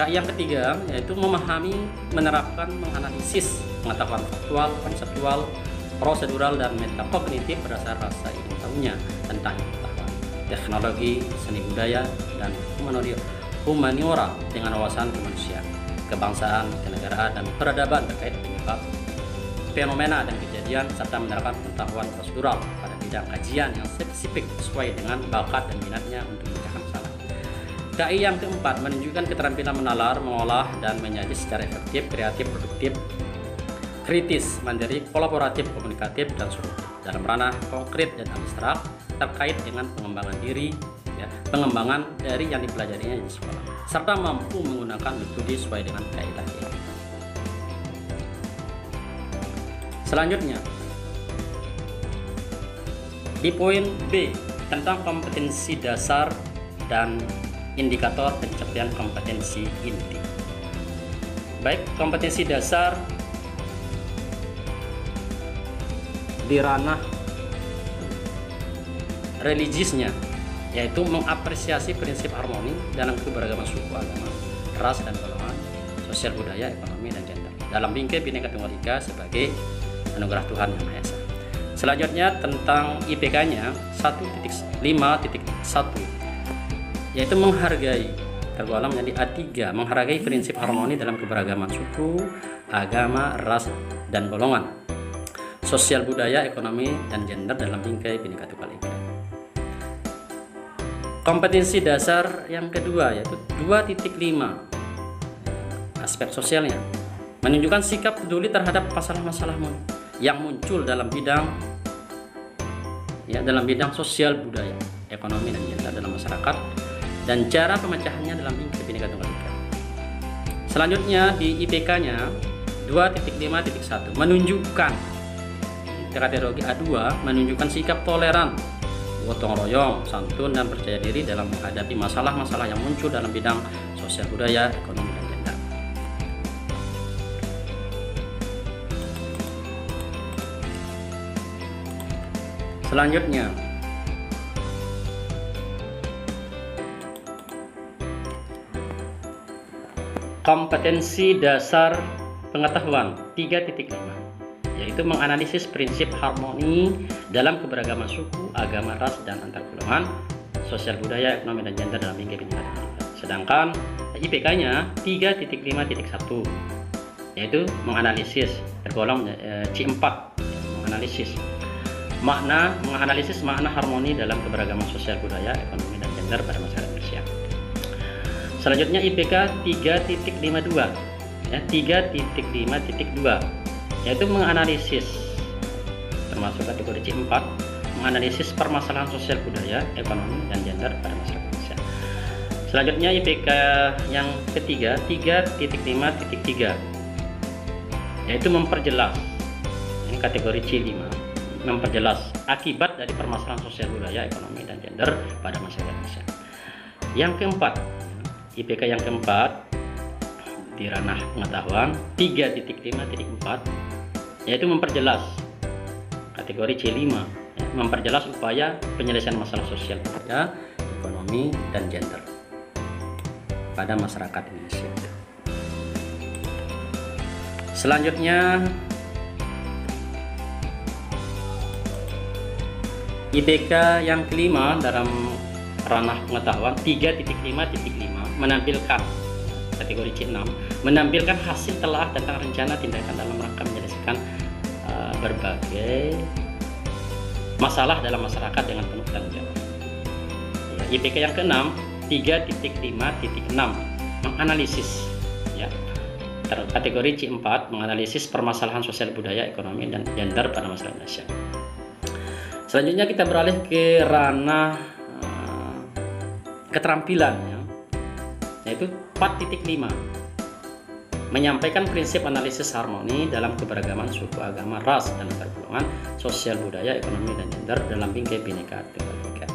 S4: yang ketiga yaitu memahami, menerapkan, menganalisis pengetahuan faktual, konseptual, prosedural, dan metakognitif berdasar rasa ingin tahunya tentang pengetahuan, teknologi, seni budaya, dan humaniora dengan wawasan kemanusiaan, kebangsaan, kenegaraan, dan peradaban terkait penyebab, fenomena, dan kejadian, serta menerapkan pengetahuan prosedural pada bidang kajian yang spesifik sesuai dengan bakat dan minatnya untuk memecahkan masalah. KI yang keempat menunjukkan keterampilan menalar, mengolah, dan menyaji secara efektif, kreatif, produktif, kritis, mandiri, kolaboratif, komunikatif, dan solutif dalam ranah konkret dan abstrak terkait dengan pengembangan diri, pengembangan dari yang dipelajarinya di sekolah, serta mampu menggunakan metode sesuai dengan kaidah ini. Selanjutnya, di poin B tentang kompetensi dasar dan indikator pencapaian kompetensi inti. Baik, kompetensi dasar di ranah religiusnya, yaitu mengapresiasi prinsip harmoni dalam keberagaman suku, agama, ras, dan golongan, sosial, budaya, ekonomi, dan gender dalam bingkai Bhinneka Tunggal Ika sebagai anugerah Tuhan Yang Maha Esa. Selanjutnya tentang IPK-nya 1.5.1, yaitu menghargai, tergolong menjadi A3, menghargai prinsip harmoni dalam keberagaman suku, agama, ras, dan golongan, sosial, budaya, ekonomi, dan gender dalam bingkai Bhinneka Tunggal Ika. Kompetensi dasar yang kedua yaitu 2.5, aspek sosialnya, menunjukkan sikap peduli terhadap masalah-masalah yang muncul dalam bidang sosial, budaya, ekonomi, dan gender dalam masyarakat, dan cara pemecahannya dalam bingkai Bhinneka Tunggal Ika. Selanjutnya di IPK-nya 2.5.1 menunjukkan kategori A2, menunjukkan sikap toleran, gotong royong, santun, dan percaya diri dalam menghadapi masalah-masalah yang muncul dalam bidang sosial, budaya, ekonomi, dan gender. Selanjutnya, kompetensi dasar pengetahuan 3.5, yaitu menganalisis prinsip harmoni dalam keberagaman suku, agama, ras, dan antar golongan, sosial, budaya, ekonomi, dan gender dalam bingkai Bhinneka Tunggal Ika. Sedangkan IPK-nya 3.5.1, yaitu menganalisis, tergolong C4, menganalisis makna harmoni dalam keberagaman sosial, budaya, ekonomi, dan gender pada masyarakat Indonesia. Selanjutnya IPK 3.52, 3.5.2, yaitu menganalisis, termasuk kategori C4, menganalisis permasalahan sosial, budaya, ekonomi, dan gender pada masyarakat Indonesia. Selanjutnya IPK yang ketiga 3.5.3, yaitu memperjelas, ini kategori C5, memperjelas akibat dari permasalahan sosial, budaya, ekonomi, dan gender pada masyarakat Indonesia. Yang keempat, IPK yang keempat di ranah pengetahuan 3.5.4, yaitu memperjelas, kategori C5, memperjelas upaya penyelesaian masalah sosial, budaya, ekonomi, dan gender pada masyarakat Indonesia. Selanjutnya IPK yang kelima dalam ranah pengetahuan 3.5.5 menampilkan, kategori C6, menampilkan hasil telah tentang rencana tindakan dalam rangka menyelesaikan berbagai masalah dalam masyarakat dengan penuh tanggung jawab. IPK yang ke-6 3.5.6 menganalisis, kategori C4, menganalisis permasalahan sosial, budaya, ekonomi, dan gender pada masyarakat Indonesia. Selanjutnya kita beralih ke ranah keterampilan, ya, yaitu 4.5, menyampaikan prinsip analisis harmoni dalam keberagaman suku, agama, ras, dan antar golongan, sosial, budaya, ekonomi, dan gender dalam bingkai Bhinneka Tunggal Ika.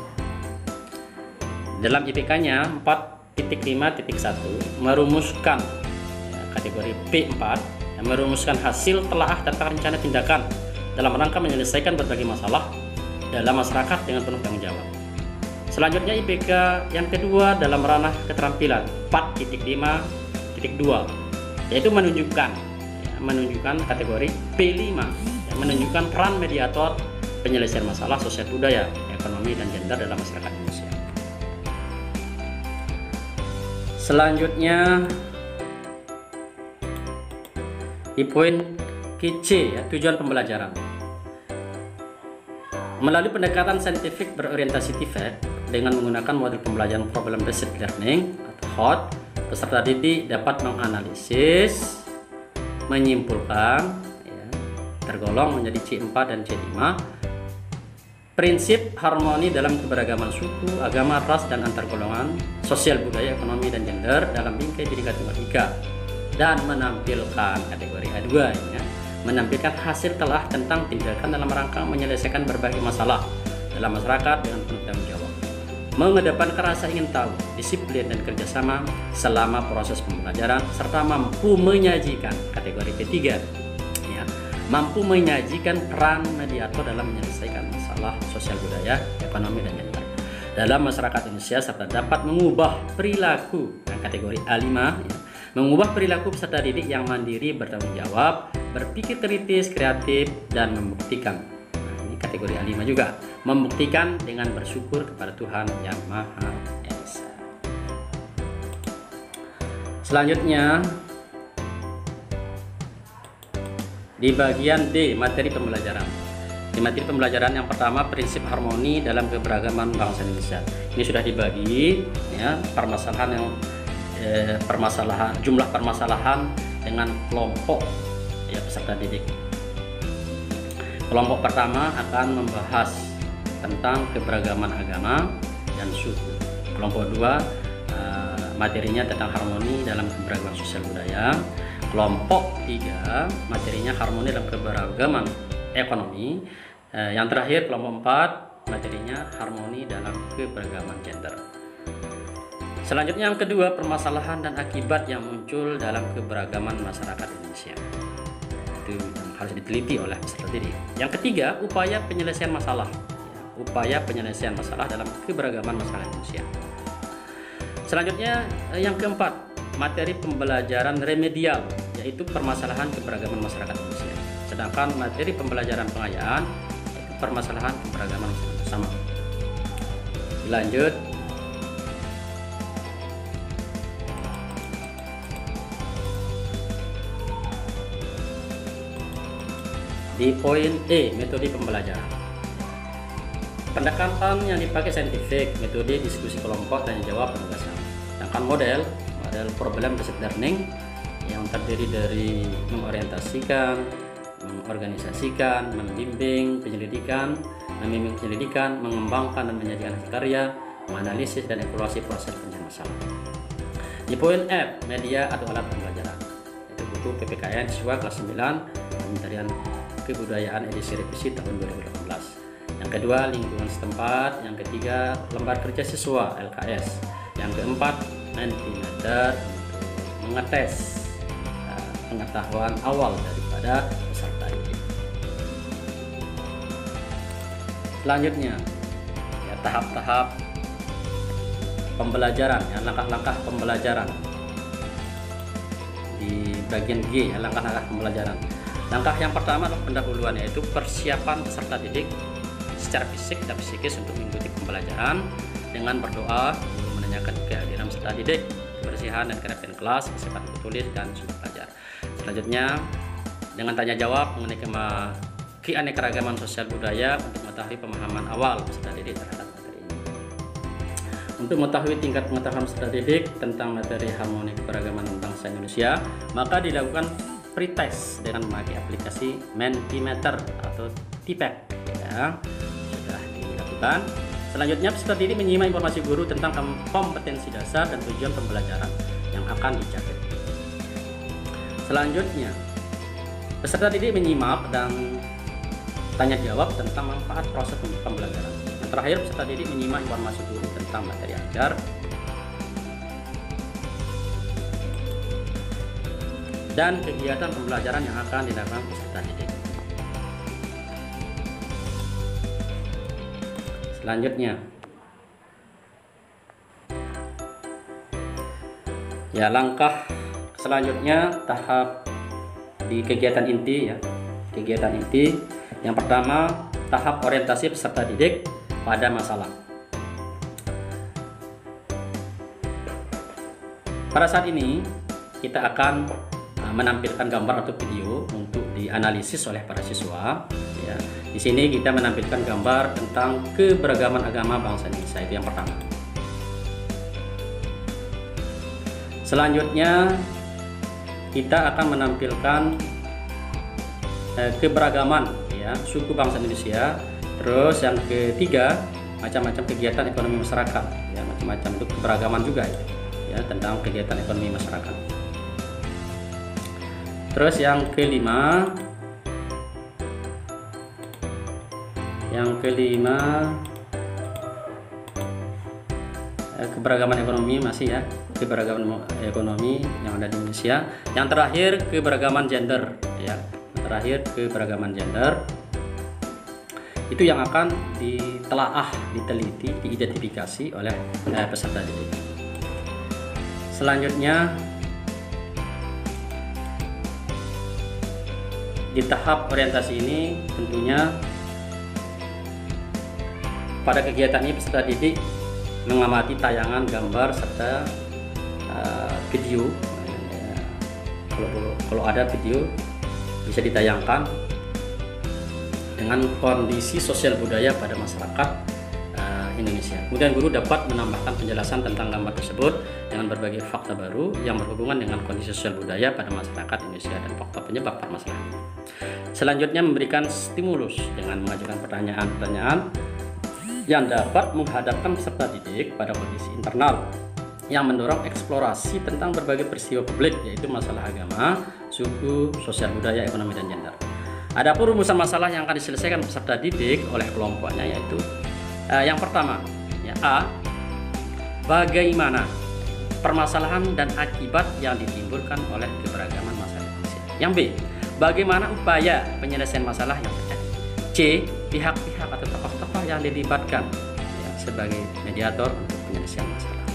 S4: Dalam IPK-nya 4.5.1 merumuskan, ya, kategori P4, yang merumuskan hasil telaah tentang rencana tindakan dalam rangka menyelesaikan berbagai masalah dalam masyarakat dengan penuh tanggung jawab. Selanjutnya IPK yang kedua dalam ranah keterampilan 4.5.2, yaitu menunjukkan kategori P5, yang menunjukkan peran mediator penyelesaian masalah sosial, budaya, ekonomi, dan gender dalam masyarakat Indonesia. Selanjutnya di poin KC, ya, tujuan pembelajaran. Melalui pendekatan saintifik berorientasi TIVET dengan menggunakan model pembelajaran problem based learning atau HOT, peserta didik dapat menganalisis, menyimpulkan, ya, tergolong menjadi C4 dan C5, prinsip harmoni dalam keberagaman suku, agama, ras, dan antar golongan, sosial, budaya, ekonomi, dan gender dalam bingkai Bhinneka Tunggal Ika, dan menampilkan kategori A2, ya, menampilkan hasil telah tentang tindakan dalam rangka menyelesaikan berbagai masalah dalam masyarakat dengan penuh tanggung jawab, mengedepankan rasa ingin tahu, disiplin, dan kerjasama selama proses pembelajaran, serta mampu menyajikan kategori P3, ya, mampu menyajikan peran mediator dalam menyelesaikan masalah sosial, budaya, ekonomi, dan gender dalam masyarakat Indonesia, serta dapat mengubah perilaku, yang kategori A5, ya, mengubah perilaku peserta didik yang mandiri, bertanggung jawab, berpikir kritis, kreatif, dan membuktikan. Nah, ini kategori A5 juga, membuktikan dengan bersyukur kepada Tuhan Yang Maha Esa. Selanjutnya di bagian D, materi pembelajaran. Di materi pembelajaran yang pertama, prinsip harmoni dalam keberagaman bangsa Indonesia. Ini sudah dibagi, ya, jumlah permasalahan dengan kelompok, ya, peserta didik. Kelompok pertama akan membahas tentang keberagaman agama dan suku. Kelompok 2 materinya tentang harmoni dalam keberagaman sosial budaya. Kelompok 3 materinya harmoni dalam keberagaman ekonomi. Yang terakhir kelompok 4 materinya harmoni dalam keberagaman gender. Selanjutnya yang kedua, permasalahan dan akibat yang muncul dalam keberagaman masyarakat Indonesia. Itu yang harus diteliti oleh peserta didik. Yang ketiga, upaya penyelesaian masalah. Ya, upaya penyelesaian masalah dalam keberagaman masyarakat Indonesia. Selanjutnya yang keempat, materi pembelajaran remedial, yaitu permasalahan keberagaman masyarakat Indonesia. Sedangkan materi pembelajaran pengayaan, yaitu permasalahan keberagaman masyarakat bersama. Lanjut. Di poin E, metode pembelajaran. Pendekatan yang dipakai saintifik, metode diskusi kelompok, tanya jawab, penugasan. Sedangkan model problem based learning yang terdiri dari mengorientasikan, mengorganisasikan, membimbing penyelidikan, mengembangkan dan menyajikan hasil karya, menganalisis dan evaluasi proses penyelesaian masalah. Di poin F, media atau alat pembelajaran, yaitu buku PPKN siswa kelas 9 Kementerian Kebudayaan edisi revisi tahun 2018. Yang kedua, lingkungan setempat. Yang ketiga, lembar kerja siswa LKS. Yang keempat, Mentimeter untuk mengetes pengetahuan awal daripada peserta didik. Selanjutnya, ya, tahap-tahap pembelajaran, ya, langkah-langkah pembelajaran. Di bagian G, ya, langkah-langkah pembelajaran. Langkah yang pertama adalah pendahuluan, yaitu persiapan peserta didik secara fisik dan psikis untuk mengikuti pembelajaran dengan berdoa, guru menanyakan kehadiran peserta didik, kebersihan dan kerapian kelas, kesiapan tulis dan sumber belajar. Selanjutnya dengan tanya jawab mengenai keanekaragaman sosial budaya untuk mengetahui pemahaman awal peserta didik terhadap materi ini. Untuk mengetahui tingkat pengetahuan peserta didik tentang materi harmoni keberagaman bangsa Indonesia, maka dilakukan pretest dengan memakai aplikasi Mentimeter atau TIPEK, ya. Sudah dilakukan. Selanjutnya, peserta didik menyimak informasi guru tentang kompetensi dasar dan tujuan pembelajaran yang akan dicapai. Selanjutnya, peserta didik menyimak dan tanya jawab tentang manfaat proses pembelajaran. Yang terakhir, peserta didik menyimak informasi guru tentang materi ajar dan kegiatan pembelajaran yang akan dilakukan peserta didik. Selanjutnya, ya, langkah selanjutnya tahap di kegiatan inti, ya. Kegiatan inti yang pertama, tahap orientasi peserta didik pada masalah. Pada saat ini kita akan menampilkan gambar atau video untuk dianalisis oleh para siswa, ya. Di sini kita menampilkan gambar tentang keberagaman agama bangsa Indonesia, itu yang pertama. Selanjutnya kita akan menampilkan keberagaman, ya, suku bangsa Indonesia. Terus yang ketiga, macam-macam kegiatan ekonomi masyarakat, ya, macam-macam untuk keberagaman juga, ya, tentang kegiatan ekonomi masyarakat. Terus yang kelima, keberagaman ekonomi masih, ya, keberagaman ekonomi yang ada di Indonesia. Yang terakhir, keberagaman gender, ya. Terakhir, keberagaman gender itu yang akan ditelaah, diteliti, diidentifikasi oleh peserta didik. Selanjutnya, di tahap orientasi ini tentunya pada kegiatan ini peserta didik mengamati tayangan gambar serta video. Kalau ada video bisa ditayangkan dengan kondisi sosial budaya pada masyarakat Indonesia. Kemudian guru dapat menambahkan penjelasan tentang gambar tersebut dengan berbagai fakta baru yang berhubungan dengan kondisi sosial budaya pada masyarakat Indonesia dan fakta penyebab permasalahan. Selanjutnya, memberikan stimulus dengan mengajukan pertanyaan-pertanyaan yang dapat menghadapkan peserta didik pada kondisi internal yang mendorong eksplorasi tentang berbagai peristiwa publik, yaitu masalah agama, suku, sosial budaya, ekonomi, dan gender. Adapun rumusan masalah yang akan diselesaikan peserta didik oleh kelompoknya yaitu yang pertama, ya, A, bagaimana permasalahan dan akibat yang ditimbulkan oleh keberagaman masalah manusia. Yang B, bagaimana upaya penyelesaian masalah yang terjadi. C, pihak-pihak atau tokoh-tokoh yang dilibatkan, ya, sebagai mediator untuk penyelesaian masalah.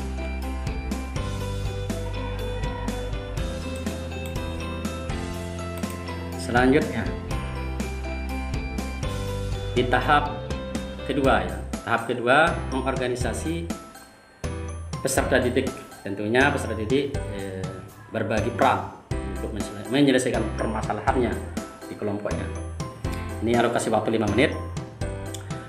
S4: Selanjutnya, di tahap kedua, ya, tahap kedua, mengorganisasi peserta didik. Tentunya peserta didik berbagi peran untuk menyelesaikan permasalahannya di kelompoknya. Ini alokasi waktu 5 menit.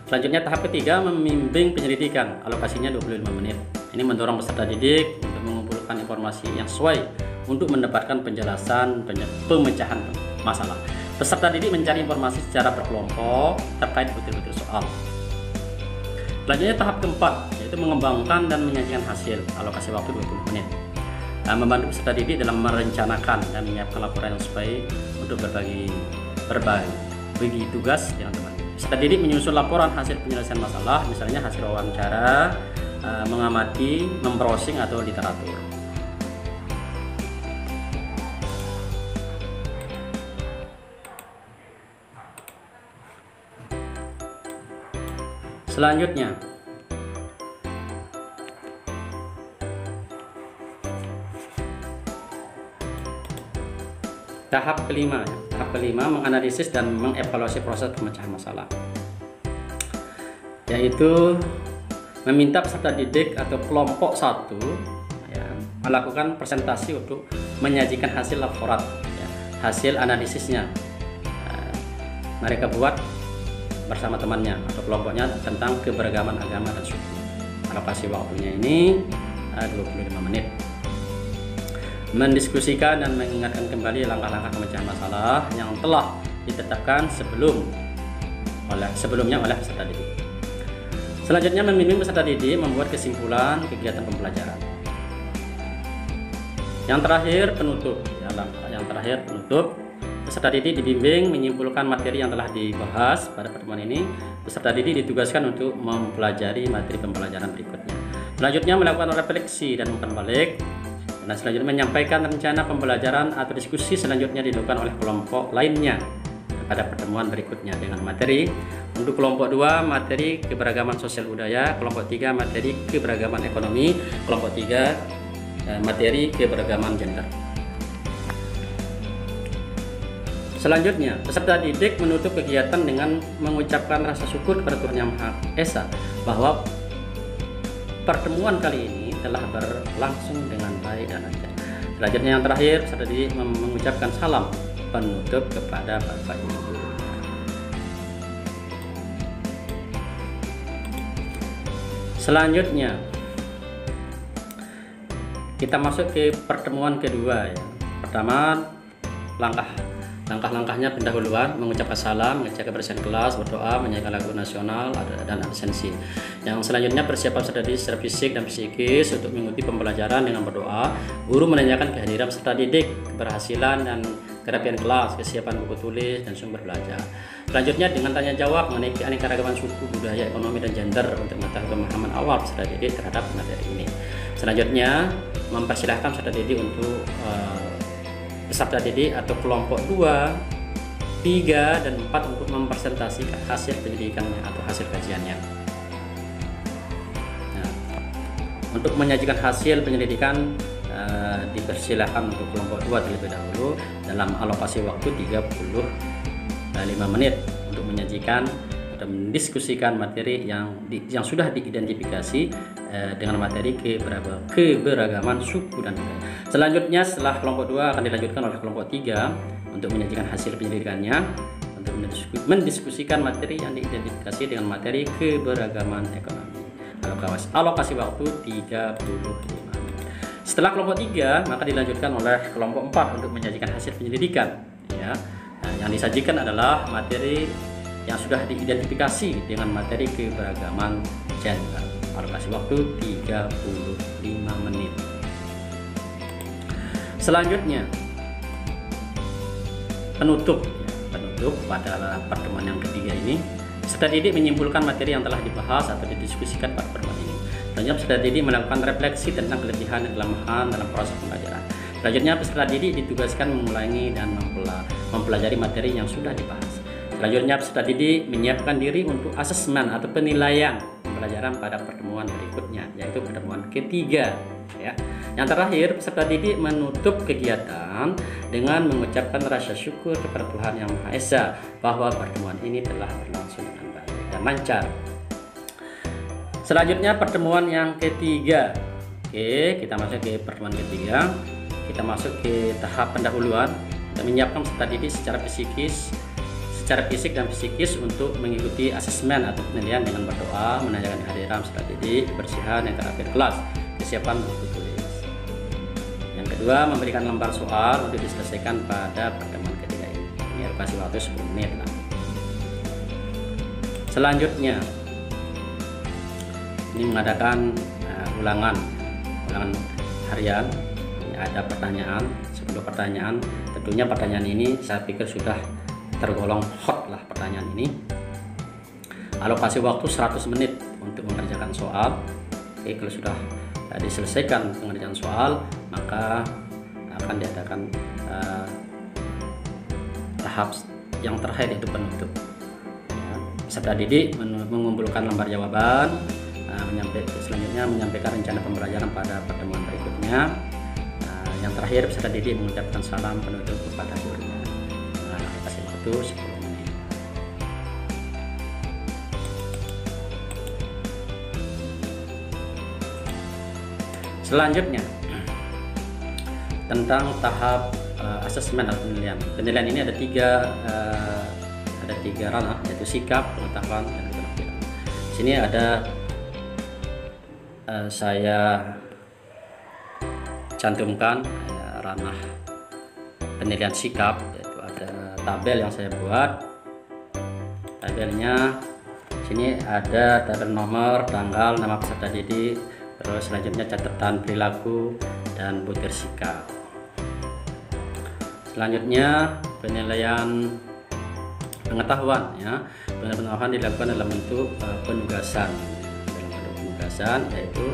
S4: Selanjutnya tahap ketiga, membimbing penyelidikan, alokasinya 25 menit. Ini mendorong peserta didik untuk mengumpulkan informasi yang sesuai untuk mendapatkan penjelasan pemecahan masalah. Peserta didik mencari informasi secara berkelompok terkait butir-butir soal. Selanjutnya tahap keempat, yaitu mengembangkan dan menyajikan hasil, alokasi waktu 20 menit. Membantu peserta didik dalam merencanakan dan menyiapkan laporan yang sesuai untuk berbagi tugas dengan teman. Peserta didik menyusun laporan hasil penyelesaian masalah, misalnya hasil wawancara, mengamati, membrowsing atau literatur. Selanjutnya, tahap kelima. Tahap kelima, menganalisis dan mengevaluasi proses pemecahan masalah, yaitu meminta peserta didik atau kelompok 1, ya, melakukan presentasi untuk menyajikan hasil laporan, ya, hasil analisisnya. Mereka buat bersama temannya atau kelompoknya tentang keberagaman agama dan suku. Alokasi waktunya ini 25 menit. Mendiskusikan dan mengingatkan kembali langkah-langkah pemecahan masalah yang telah ditetapkan sebelumnya oleh peserta didik. Selanjutnya, membimbing peserta didik membuat kesimpulan kegiatan pembelajaran. Yang terakhir, penutup. Yang terakhir, penutup. Peserta didik dibimbing menyimpulkan materi yang telah dibahas pada pertemuan ini. Peserta didik ditugaskan untuk mempelajari materi pembelajaran berikutnya. Selanjutnya, melakukan refleksi dan umpan balik. Dan selanjutnya, menyampaikan rencana pembelajaran atau diskusi selanjutnya dilakukan oleh kelompok lainnya pada pertemuan berikutnya dengan materi. Untuk kelompok 2, materi keberagaman sosial budaya. Kelompok 3, materi keberagaman ekonomi. Kelompok 3, materi keberagaman gender. Selanjutnya, peserta didik menutup kegiatan dengan mengucapkan rasa syukur kepada Tuhan Yang Maha Esa bahwa pertemuan kali ini telah berlangsung dengan baik dan lancar. Selanjutnya, yang terakhir, peserta didik mengucapkan salam penutup kepada Bapak Ibu guru. Selanjutnya, kita masuk ke pertemuan kedua ya. Pertama, langkah-langkahnya pendahuluan, mengucapkan salam, mengecek kebersihan kelas, berdoa, menyanyikan lagu nasional, dan absensi. Yang selanjutnya, persiapan peserta didik secara fisik dan psikis untuk mengikuti pembelajaran dengan berdoa. Guru menanyakan kehadiran peserta didik, keberhasilan dan kerapian kelas, kesiapan buku tulis dan sumber belajar. Selanjutnya, dengan tanya jawab mengenai keanekaragaman suku, budaya, ekonomi, dan gender untuk mengetahui pemahaman awal peserta didik terhadap materi ini. Selanjutnya, mempersilahkan peserta didik untuk peserta didik atau kelompok 2, 3, dan 4 untuk mempresentasikan hasil pendidikannya atau hasil kajiannya. Nah, untuk menyajikan hasil penyelidikan dipersilahkan untuk kelompok 2 terlebih dahulu dalam alokasi waktu 35 menit untuk menyajikan atau mendiskusikan materi yang sudah diidentifikasi dengan materi keberagaman suku dan budaya. Selanjutnya, setelah kelompok 2 akan dilanjutkan oleh kelompok 3 untuk menyajikan hasil penyelidikannya untuk mendiskusikan materi yang diidentifikasi dengan materi keberagaman ekonomi. Alokasi waktu 35 menit. Setelah kelompok 3, maka dilanjutkan oleh kelompok 4 untuk menyajikan hasil penyelidikan ya. Nah, yang disajikan adalah materi yang sudah diidentifikasi dengan materi keberagaman gender. Alokasi waktu 35 menit. Selanjutnya, penutup pada pertemuan yang ketiga ini. Peserta didik menyimpulkan materi yang telah dibahas atau didiskusikan pada pertemuan ini. Selanjutnya, peserta didik melakukan refleksi tentang kelebihan dan kelemahan dalam proses pembelajaran. Selanjutnya, peserta didik ditugaskan mengulangi dan mempelajari materi yang sudah dibahas. Selanjutnya, peserta didik menyiapkan diri untuk asesmen atau penilaian pembelajaran pada pertemuan berikutnya, yaitu pertemuan ketiga ya. Yang terakhir, peserta didik menutup kegiatan dengan mengucapkan rasa syukur kepada Tuhan Yang Maha Esa bahwa pertemuan ini telah berlangsung dengan baik dan lancar. Selanjutnya, pertemuan yang ketiga. Oke, kita masuk ke pertemuan ketiga. Kita masuk ke tahap pendahuluan dan menyiapkan peserta didik secara fisik dan psikis untuk mengikuti asesmen atau penilaian dengan berdoa, menanyakan kehadiran peserta didik, kebersihan dan kerapian kelas, kesiapan buku tulis. Yang kedua, memberikan lembar soal untuk diselesaikan pada pertemuan ketiga ini. Ini alokasi waktu 10 menit lah. Selanjutnya, ini mengadakan ulangan harian. Ini ada pertanyaan, 10 pertanyaan. Tentunya pertanyaan ini saya pikir sudah tergolong hot lah pertanyaan ini. Alokasi waktu 100 menit untuk mengerjakan soal. Oke, kalau sudah diselesaikan pengerjaan soal, maka akan diadakan tahap yang terakhir, yaitu penutup. Peserta didik mengumpulkan lembar jawaban, selanjutnya menyampaikan rencana pembelajaran pada pertemuan berikutnya. Yang terakhir, peserta didik mengucapkan salam penutup kepada gurunya. Kasih waktu 10 menit. Selanjutnya, tentang tahap asesmen atau penilaian. Penilaian ini ada tiga ranah, yaitu sikap, pengetahuan, dan keterampilan. Di sini ada saya cantumkan ranah penilaian sikap, yaitu ada tabel yang saya buat. Tabelnya Sini ada tabel nomor, tanggal, nama peserta didik, terus selanjutnya catatan perilaku dan butir sikap. Selanjutnya penilaian pengetahuan, ya. Pengetahuan dilakukan dalam bentuk penugasan. Dalam bentuk penugasan yaitu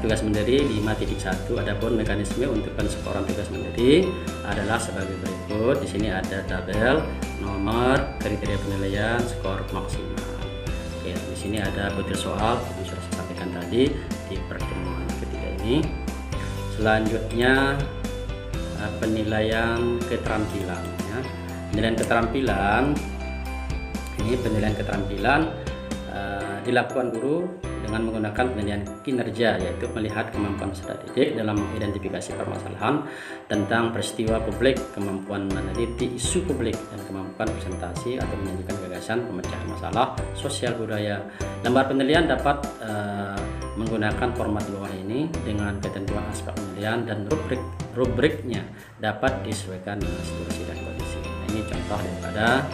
S4: tugas mandiri 5.1. Adapun mekanisme untuk penskor tugas mandiri adalah sebagai berikut. Di sini ada tabel nomor, kriteria penilaian, skor maksimal. Oke, di sini ada butir soal yang sudah saya sampaikan tadi di pertemuan ketiga ini. Selanjutnya penilaian keterampilan, ya. Penilaian keterampilan ini dilakukan guru dengan menggunakan penilaian kinerja, yaitu melihat kemampuan peserta didik dalam mengidentifikasi permasalahan tentang peristiwa publik, kemampuan meneliti isu publik, dan kemampuan presentasi atau menyajikan gagasan pemecahan masalah sosial budaya. Lembar penilaian dapat menggunakan format bawah ini dengan ketentuan aspek penilaian, dan rubriknya dapat disesuaikan dengan situasi dan kondisi. Nah, ini contoh daripada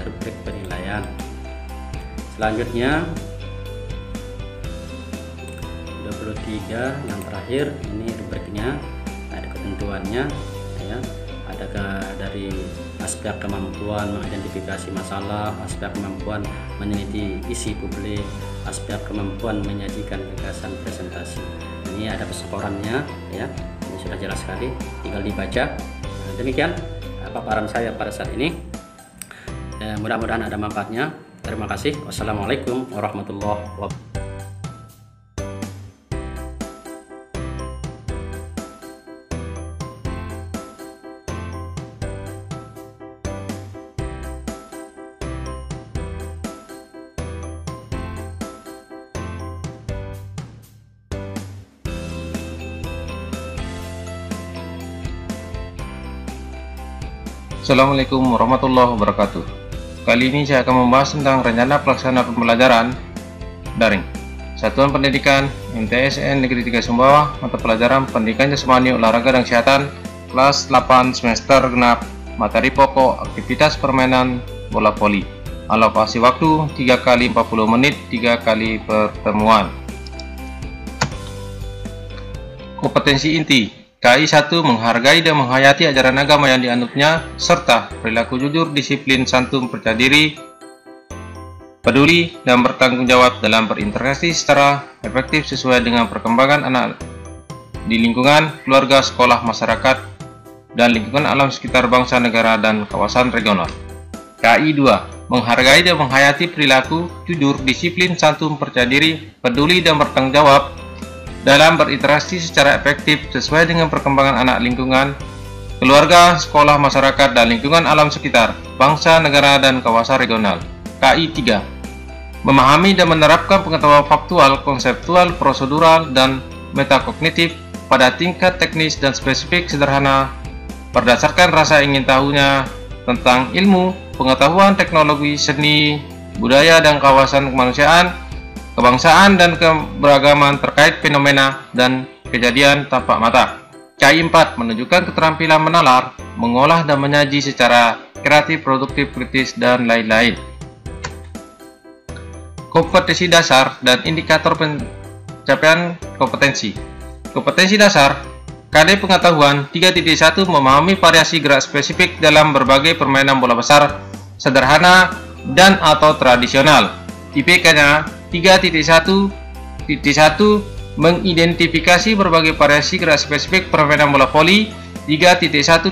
S4: rubrik penilaian. Selanjutnya 23 yang terakhir, ini rubriknya, ada ketentuannya, ya. Ada dari aspek kemampuan mengidentifikasi masalah, aspek kemampuan meneliti isi publik, aspek kemampuan menyajikan gagasan presentasi. Ini ada peskorannya, ya. Ini sudah jelas sekali, tinggal dibaca. Nah, demikian paparan saya pada saat ini. Mudah-mudahan ada manfaatnya. Terima kasih. Wassalamualaikum warahmatullahi wabarakatuh.
S5: Assalamualaikum warahmatullahi wabarakatuh. Kali ini saya akan membahas tentang rencana pelaksana pembelajaran daring Satuan Pendidikan MTSN Negeri 3 Sumbawa, mata pelajaran Pendidikan Jasmani, Olahraga dan Kesehatan, kelas 8 semester genap, materi pokok aktivitas permainan bola voli. Alokasi waktu 3 kali 40 menit, 3 kali pertemuan. Kompetensi inti KI 1 menghargai dan menghayati ajaran agama yang dianutnya, serta perilaku jujur, disiplin, santun, percaya diri, peduli, dan bertanggung jawab dalam berinteraksi secara efektif sesuai dengan perkembangan anak di lingkungan, keluarga, sekolah, masyarakat, dan lingkungan alam sekitar bangsa, negara, dan kawasan regional. KI 2 menghargai dan menghayati perilaku jujur, disiplin, santun, percaya diri, peduli, dan bertanggung jawab dalam berinteraksi secara efektif sesuai dengan perkembangan anak, lingkungan, keluarga, sekolah, masyarakat, dan lingkungan alam sekitar, bangsa, negara, dan kawasan regional. KI 3 memahami dan menerapkan pengetahuan faktual, konseptual, prosedural, dan metakognitif pada tingkat teknis dan spesifik sederhana berdasarkan rasa ingin tahunya tentang ilmu, pengetahuan, teknologi, seni, budaya, dan kawasan kemanusiaan, kebangsaan, dan keberagaman terkait fenomena dan kejadian tampak mata. KI 4 menunjukkan keterampilan menalar, mengolah, dan menyaji secara kreatif, produktif, kritis, dan lain-lain. Kompetensi dasar dan indikator pencapaian kompetensi. Kompetensi dasar KD pengetahuan 3.1 memahami variasi gerak spesifik dalam berbagai permainan bola besar, sederhana, dan atau tradisional. IPK-nya 3.1.1 mengidentifikasi berbagai variasi gerak spesifik permainan bola voli. 3.1.2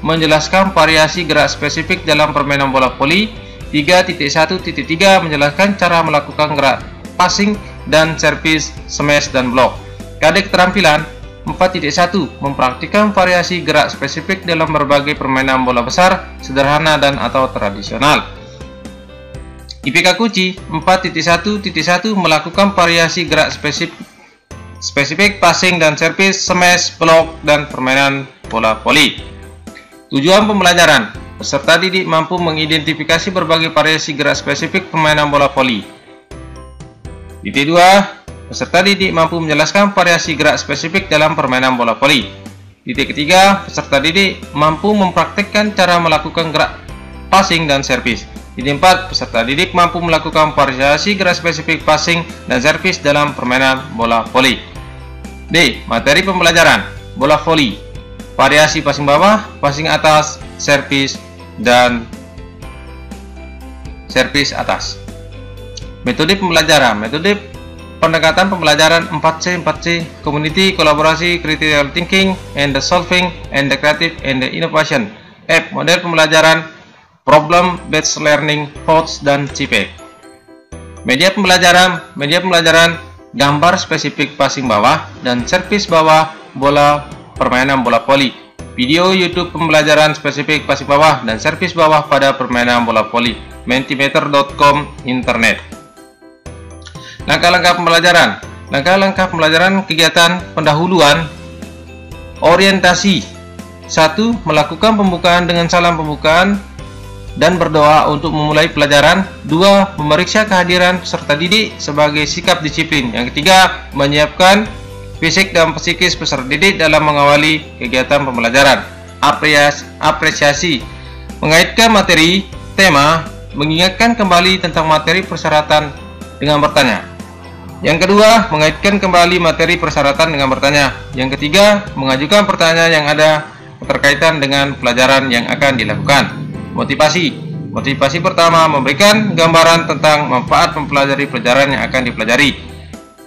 S5: menjelaskan variasi gerak spesifik dalam permainan bola voli. 3.1.3 menjelaskan cara melakukan gerak passing dan servis, smash, dan blok. KD keterampilan 4.1 mempraktikkan variasi gerak spesifik dalam berbagai permainan bola besar, sederhana, dan atau tradisional. IPK kunci 4.1.1 melakukan variasi gerak spesifik passing dan servis, smash, blok, dan permainan bola voli. Tujuan pembelajaran: peserta didik mampu mengidentifikasi berbagai variasi gerak spesifik permainan bola voli. Titik 2, peserta didik mampu menjelaskan variasi gerak spesifik dalam permainan bola voli. Titik ketiga, peserta didik mampu mempraktikkan cara melakukan gerak passing dan servis. Ide 4, peserta didik mampu melakukan variasi gerak spesifik passing dan servis dalam permainan bola voli. D. Materi pembelajaran bola voli, variasi passing bawah, passing atas, servis, dan servis atas. Metode pembelajaran, metode pendekatan pembelajaran 4C, community, kolaborasi, critical thinking, and the solving, and the creative, and the innovation. F. Model pembelajaran problem based learning, HOTS, dan CP. Media pembelajaran gambar spesifik passing bawah dan servis bawah bola permainan bola voli. Video YouTube pembelajaran spesifik passing bawah dan servis bawah pada permainan bola voli. Mentimeter.com internet. Langkah-langkah pembelajaran kegiatan pendahuluan orientasi. 1. Melakukan pembukaan dengan salam pembukaan dan berdoa untuk memulai pelajaran. 2. Memeriksa kehadiran peserta didik sebagai sikap disiplin. Yang ketiga, menyiapkan fisik dan psikis peserta didik dalam mengawali kegiatan pembelajaran. Apresiasi, mengaitkan materi, tema, mengingatkan kembali tentang materi persyaratan dengan bertanya. Yang kedua, mengaitkan kembali materi persyaratan dengan bertanya. Yang ketiga, mengajukan pertanyaan yang ada keterkaitan dengan pelajaran yang akan dilakukan. Motivasi pertama, memberikan gambaran tentang manfaat mempelajari pelajaran yang akan dipelajari.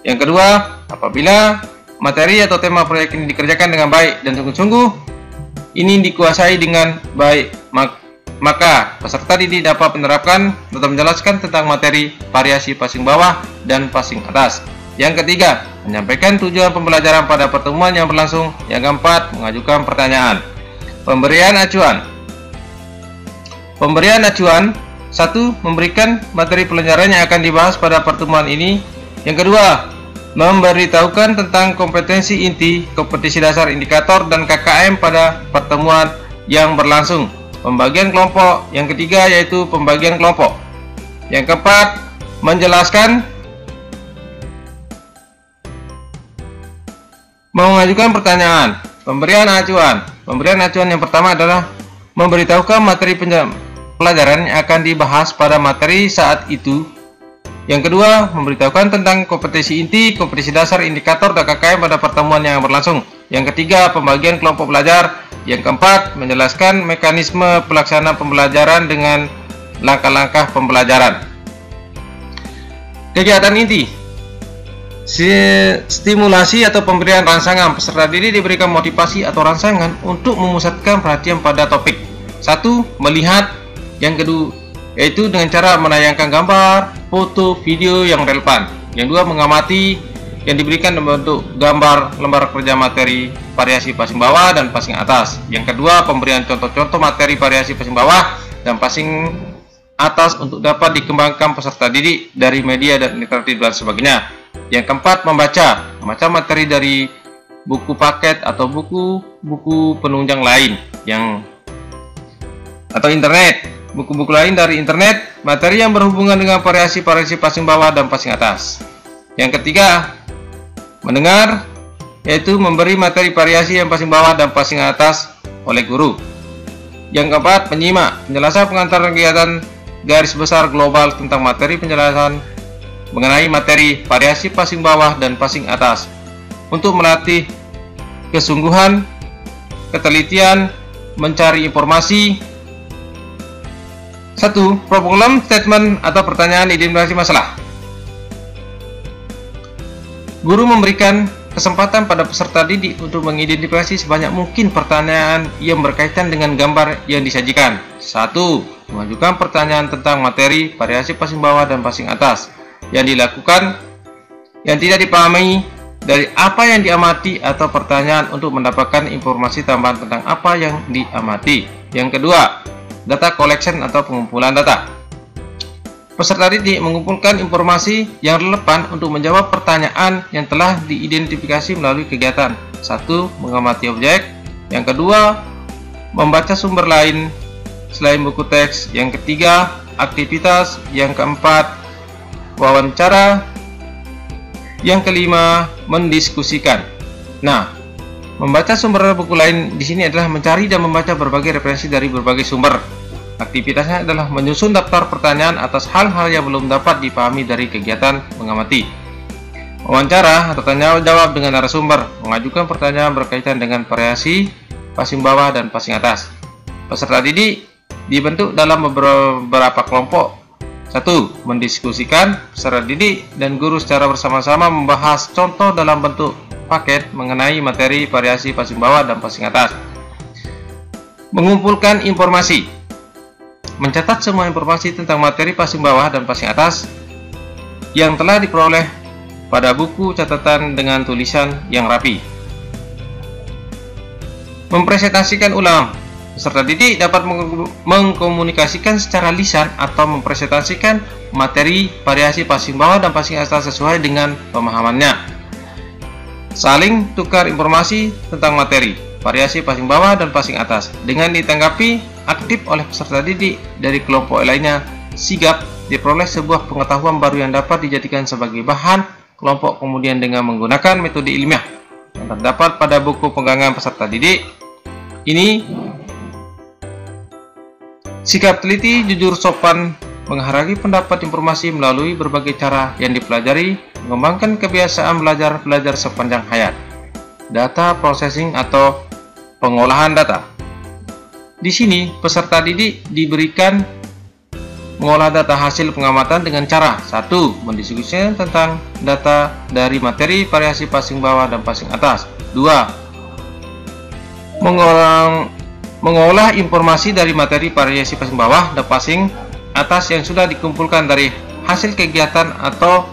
S5: Yang kedua, apabila materi atau tema proyek ini dikerjakan dengan baik dan sungguh-sungguh, ini dikuasai dengan baik, maka peserta didik dapat menerapkan atau menjelaskan tentang materi variasi passing bawah dan passing atas. Yang ketiga, menyampaikan tujuan pembelajaran pada pertemuan yang berlangsung. Yang keempat, mengajukan pertanyaan. Pemberian acuan. 1. Memberikan materi pelajaran yang akan dibahas pada pertemuan ini. Yang kedua, memberitahukan tentang kompetensi inti, kompetensi dasar, indikator, dan KKM pada pertemuan yang berlangsung. Pembagian kelompok. Yang ketiga yaitu pembagian kelompok. Yang keempat, menjelaskan, mengajukan pertanyaan. Pemberian acuan yang pertama adalah memberitahukan materi pelajaran yang akan dibahas pada materi saat itu. Yang kedua, memberitahukan tentang kompetensi inti, kompetensi dasar, indikator, dan KKM pada pertemuan yang berlangsung. Yang ketiga, pembagian kelompok belajar. Yang keempat, menjelaskan mekanisme pelaksanaan pembelajaran dengan langkah-langkah pembelajaran. Kegiatan inti. Stimulasi atau pemberian rangsangan. Peserta didik diberikan motivasi atau rangsangan untuk memusatkan perhatian pada topik. 1. Melihat. Yang kedua, yaitu dengan cara menayangkan gambar, foto, video yang relevan. Yang dua, mengamati, yang diberikan dalam bentuk gambar lembar kerja materi variasi passing bawah dan passing atas. Yang kedua, pemberian contoh-contoh materi variasi passing bawah dan passing atas untuk dapat dikembangkan peserta didik dari media dan interaktif dan sebagainya. Yang keempat, membaca materi dari buku paket atau buku penunjang lain atau internet. Buku-buku lain dari internet, materi yang berhubungan dengan variasi passing bawah dan passing atas. Yang ketiga, mendengar, yaitu memberi materi variasi yang passing bawah dan passing atas oleh guru. Yang keempat, menyimak, penjelasan pengantar kegiatan garis besar global tentang materi penjelasan mengenai materi variasi passing bawah dan passing atas untuk melatih kesungguhan, ketelitian, mencari informasi. 1. Problem statement atau pertanyaan identifikasi masalah. Guru memberikan kesempatan pada peserta didik untuk mengidentifikasi sebanyak mungkin pertanyaan yang berkaitan dengan gambar yang disajikan. 1. Mengajukan pertanyaan tentang materi variasi passing bawah dan passing atas yang dilakukan yang tidak dipahami dari apa yang diamati, atau pertanyaan untuk mendapatkan informasi tambahan tentang apa yang diamati. Yang kedua, data collection atau pengumpulan data. Peserta didik mengumpulkan informasi yang relevan untuk menjawab pertanyaan yang telah diidentifikasi melalui kegiatan. 1. Mengamati objek. Yang kedua, membaca sumber lain selain buku teks. Yang ketiga, aktivitas. Yang keempat, wawancara. Yang kelima, mendiskusikan. Nah, membaca sumber buku lain di sini adalah mencari dan membaca berbagai referensi dari berbagai sumber. Aktivitasnya adalah menyusun daftar pertanyaan atas hal-hal yang belum dapat dipahami dari kegiatan mengamati. Wawancara atau tanya jawab dengan narasumber, mengajukan pertanyaan berkaitan dengan variasi passing bawah dan passing atas. Peserta didik dibentuk dalam beberapa kelompok. 1. Mendiskusikan. Peserta didik dan guru secara bersama-sama membahas contoh dalam bentuk paket mengenai materi variasi passing bawah dan passing atas. Mengumpulkan informasi. Mencatat semua informasi tentang materi passing bawah dan passing atas yang telah diperoleh pada buku catatan dengan tulisan yang rapi. Mempresentasikan ulang. Peserta didik dapat mengkomunikasikan secara lisan atau mempresentasikan materi variasi passing bawah dan passing atas sesuai dengan pemahamannya. Saling tukar informasi tentang materi variasi passing bawah dan passing atas dengan ditanggapi aktif oleh peserta didik dari kelompok lainnya. Sigap diperoleh sebuah pengetahuan baru yang dapat dijadikan sebagai bahan kelompok kemudian dengan menggunakan metode ilmiah yang terdapat pada buku pegangan peserta didik. Ini sikap teliti, jujur, sopan, menghargai pendapat informasi melalui berbagai cara yang dipelajari, mengembangkan kebiasaan belajar sepanjang hayat. Data processing atau pengolahan data. Di sini peserta didik diberikan mengolah data hasil pengamatan dengan cara 1. Mendiskusikan tentang data dari materi variasi passing bawah dan passing atas. 2. Mengolah informasi dari materi variasi passing bawah dan passing atas yang sudah dikumpulkan dari hasil kegiatan atau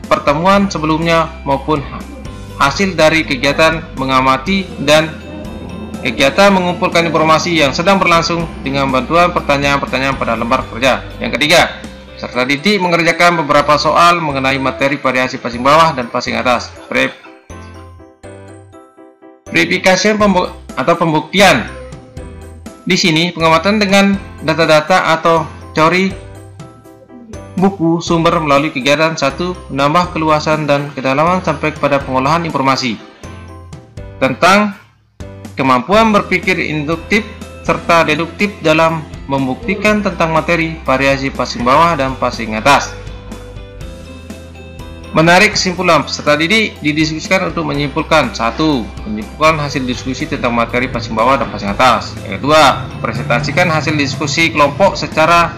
S5: pertemuan sebelumnya maupun hasil dari kegiatan mengamati dan kegiatan mengumpulkan informasi yang sedang berlangsung dengan bantuan pertanyaan-pertanyaan pada lembar kerja. Yang ketiga, peserta didik mengerjakan beberapa soal mengenai materi variasi passing bawah dan passing atas. Verification atau pembuktian. Di sini pengamatan dengan data-data atau teori buku sumber melalui kegiatan 1. Menambah keluasan dan kedalaman sampai kepada pengolahan informasi tentang kemampuan berpikir induktif serta deduktif dalam membuktikan tentang materi variasi passing bawah dan passing atas. Menarik kesimpulan. Peserta didik didiskusikan untuk menyimpulkan 1. Menyimpulkan hasil diskusi tentang materi passing bawah dan passing atas. Yang kedua, presentasikan hasil diskusi kelompok secara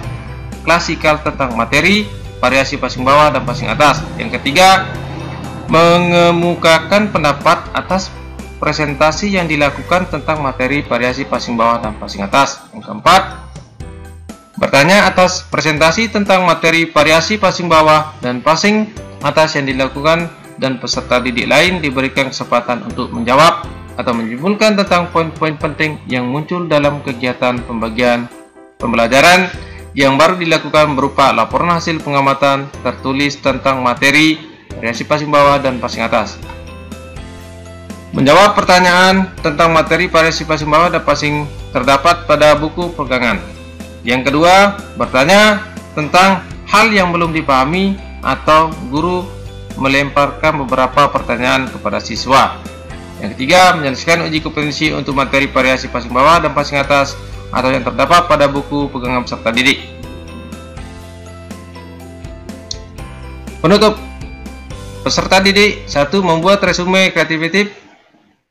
S5: klasikal tentang materi variasi passing bawah dan passing atas. Yang ketiga, mengemukakan pendapat atas presentasi yang dilakukan tentang materi variasi passing bawah dan passing atas. Yang keempat, bertanya atas presentasi tentang materi variasi passing bawah dan passing atas yang dilakukan dan peserta didik lain diberikan kesempatan untuk menjawab atau menyimpulkan tentang poin-poin penting yang muncul dalam kegiatan pembagian pembelajaran yang baru dilakukan berupa laporan hasil pengamatan tertulis tentang materi variasi passing bawah dan passing atas. Menjawab pertanyaan tentang materi variasi passing bawah dan passing terdapat pada buku pegangan. Yang kedua, bertanya tentang hal yang belum dipahami atau guru melemparkan beberapa pertanyaan kepada siswa. Yang ketiga, menyelesaikan uji kompetensi untuk materi variasi passing bawah dan passing atas atau yang terdapat pada buku pegangan peserta didik. Penutup. Peserta didik 1. Membuat resume kreatif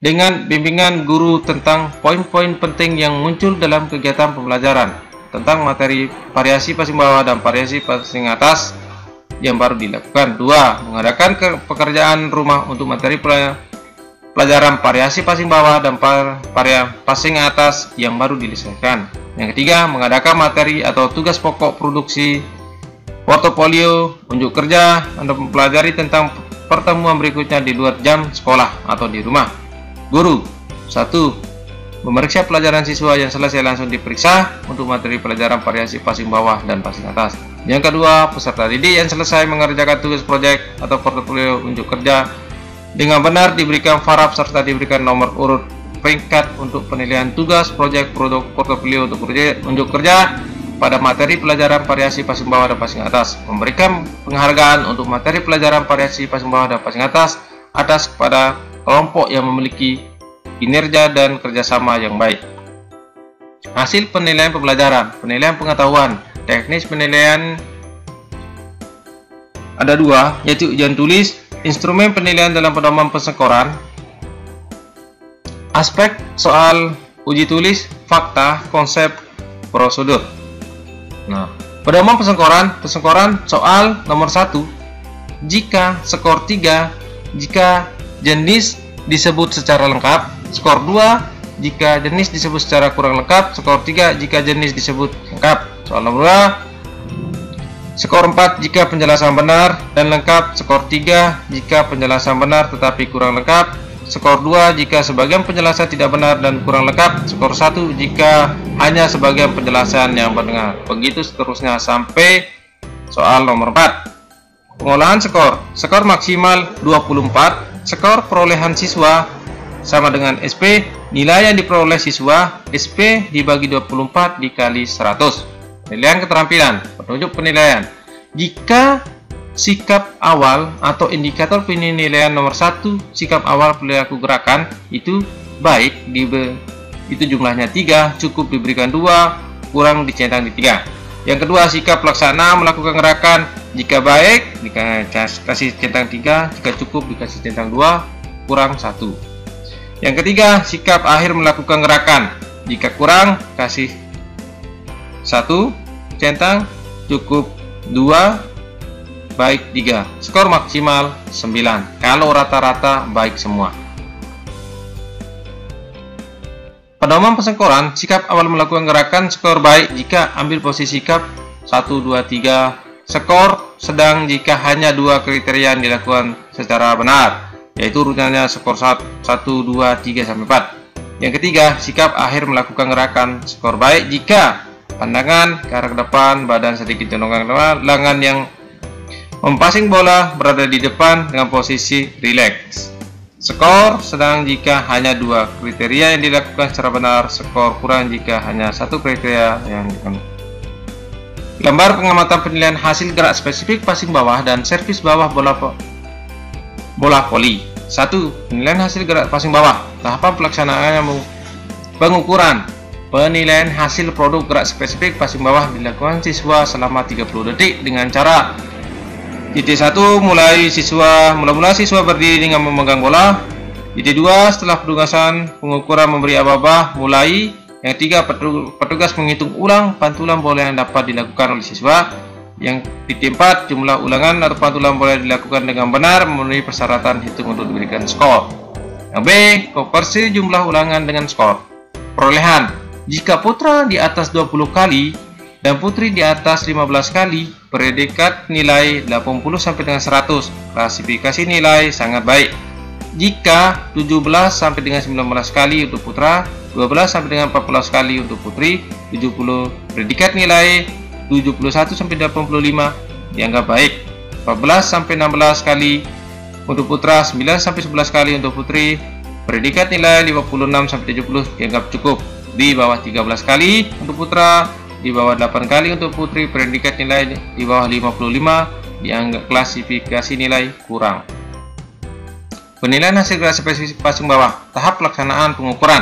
S5: dengan bimbingan guru tentang poin-poin penting yang muncul dalam kegiatan pembelajaran tentang materi variasi passing bawah dan variasi passing atas yang baru dilakukan. 2. Mengadakan pekerjaan rumah untuk materi pelajaran variasi passing bawah dan passing atas yang baru diselesaikan. Yang ketiga, mengadakan materi atau tugas pokok produksi portofolio, unjuk kerja, untuk mempelajari tentang pertemuan berikutnya di luar jam sekolah atau di rumah. Guru 1. Memeriksa pelajaran siswa yang selesai langsung diperiksa untuk materi pelajaran variasi passing bawah dan passing atas. Yang kedua, peserta didik yang selesai mengerjakan tugas proyek atau portofolio unjuk kerja dengan benar diberikan farap serta diberikan nomor urut peringkat untuk penilaian tugas proyek portofolio untuk unjuk kerja pada materi pelajaran variasi passing bawah dan passing atas. Memberikan penghargaan untuk materi pelajaran variasi passing bawah dan passing atas kepada kelompok yang memiliki kinerja dan kerjasama yang baik. Hasil penilaian pembelajaran, penilaian pengetahuan, teknis penilaian ada dua, yaitu ujian tulis, instrumen penilaian dalam pedoman persengkoran, aspek soal uji tulis, fakta, konsep, prosedur. Nah, pedoman persengkoran soal nomor 1, jika skor 3, jika jenis disebut secara lengkap, skor 2, jika jenis disebut secara kurang lengkap, skor 3 jika jenis disebut lengkap. Soal nomor 2, skor 4 jika penjelasan benar dan lengkap, skor 3 jika penjelasan benar tetapi kurang lengkap, skor 2 jika sebagian penjelasan tidak benar dan kurang lengkap, skor 1 jika hanya sebagian penjelasan yang benar. Begitu seterusnya sampai soal nomor 4. Pengolahan skor. Skor maksimal 24, skor perolehan siswa sama dengan SP, nilai yang diperoleh siswa, SP dibagi 24 dikali 100. Penilaian keterampilan, petunjuk penilaian. Jika sikap awal atau indikator penilaian nomor 1, sikap awal perilaku gerakan itu baik, itu jumlahnya 3, cukup diberikan 2, kurang dicentang di 3. Yang kedua, sikap pelaksana melakukan gerakan, jika baik dikasih centang 3, jika cukup dikasih centang 2, kurang 1. Yang ketiga, sikap akhir melakukan gerakan, jika kurang kasih 1 centang, cukup 2, baik 3. Skor maksimal 9 kalau rata-rata baik semua. Pedoman persengkoran, sikap awal melakukan gerakan, skor baik jika ambil posisi sikap 1, 2, 3, skor sedang jika hanya 2 kriteria yang dilakukan secara benar, yaitu urutannya skor 1, 2, 3, sampai 4. Yang ketiga, sikap akhir melakukan gerakan, skor baik jika pandangan ke arah ke depan, badan sedikit condong ke depan, lengan yang mempassing bola berada di depan dengan posisi rileks. Skor sedang jika hanya 2 kriteria yang dilakukan secara benar, skor kurang jika hanya 1 kriteria yang dilakukan. Lembar pengamatan penilaian hasil gerak spesifik passing bawah dan servis bawah bola voli. 1. Penilaian hasil gerak passing bawah. Tahapan pelaksanaannya pengukuran. Penilaian hasil produk gerak spesifik passing bawah dilakukan siswa selama 30 detik dengan cara titik 1 mula-mula siswa berdiri dengan memegang bola. Titik 2 setelah petugasan pengukuran memberi aba-aba mulai. Yang 3 petugas menghitung ulang pantulan bola yang dapat dilakukan oleh siswa. Yang titik 4 jumlah ulangan atau pantulan boleh dilakukan dengan benar memenuhi persyaratan hitung untuk diberikan skor. Yang B, konversi jumlah ulangan dengan skor. Perolehan, jika putra di atas 20 kali dan putri di atas 15 kali, predikat nilai 80 sampai dengan 100. Klasifikasi nilai sangat baik. Jika 17 sampai dengan 19 kali untuk putra, 12 sampai dengan 14 kali untuk putri, 70 predikat nilai 71 sampai 85 dianggap baik. 14 sampai 16 kali untuk putra, 9 sampai 11 kali untuk putri. Predikat nilai 56 sampai 70 dianggap cukup. Di bawah 13 kali untuk putra, di bawah 8 kali untuk putri. Predikat nilai di bawah 55 dianggap klasifikasi nilai kurang. Penilaian hasil gerak spesifik passing bawah. Tahap pelaksanaan pengukuran.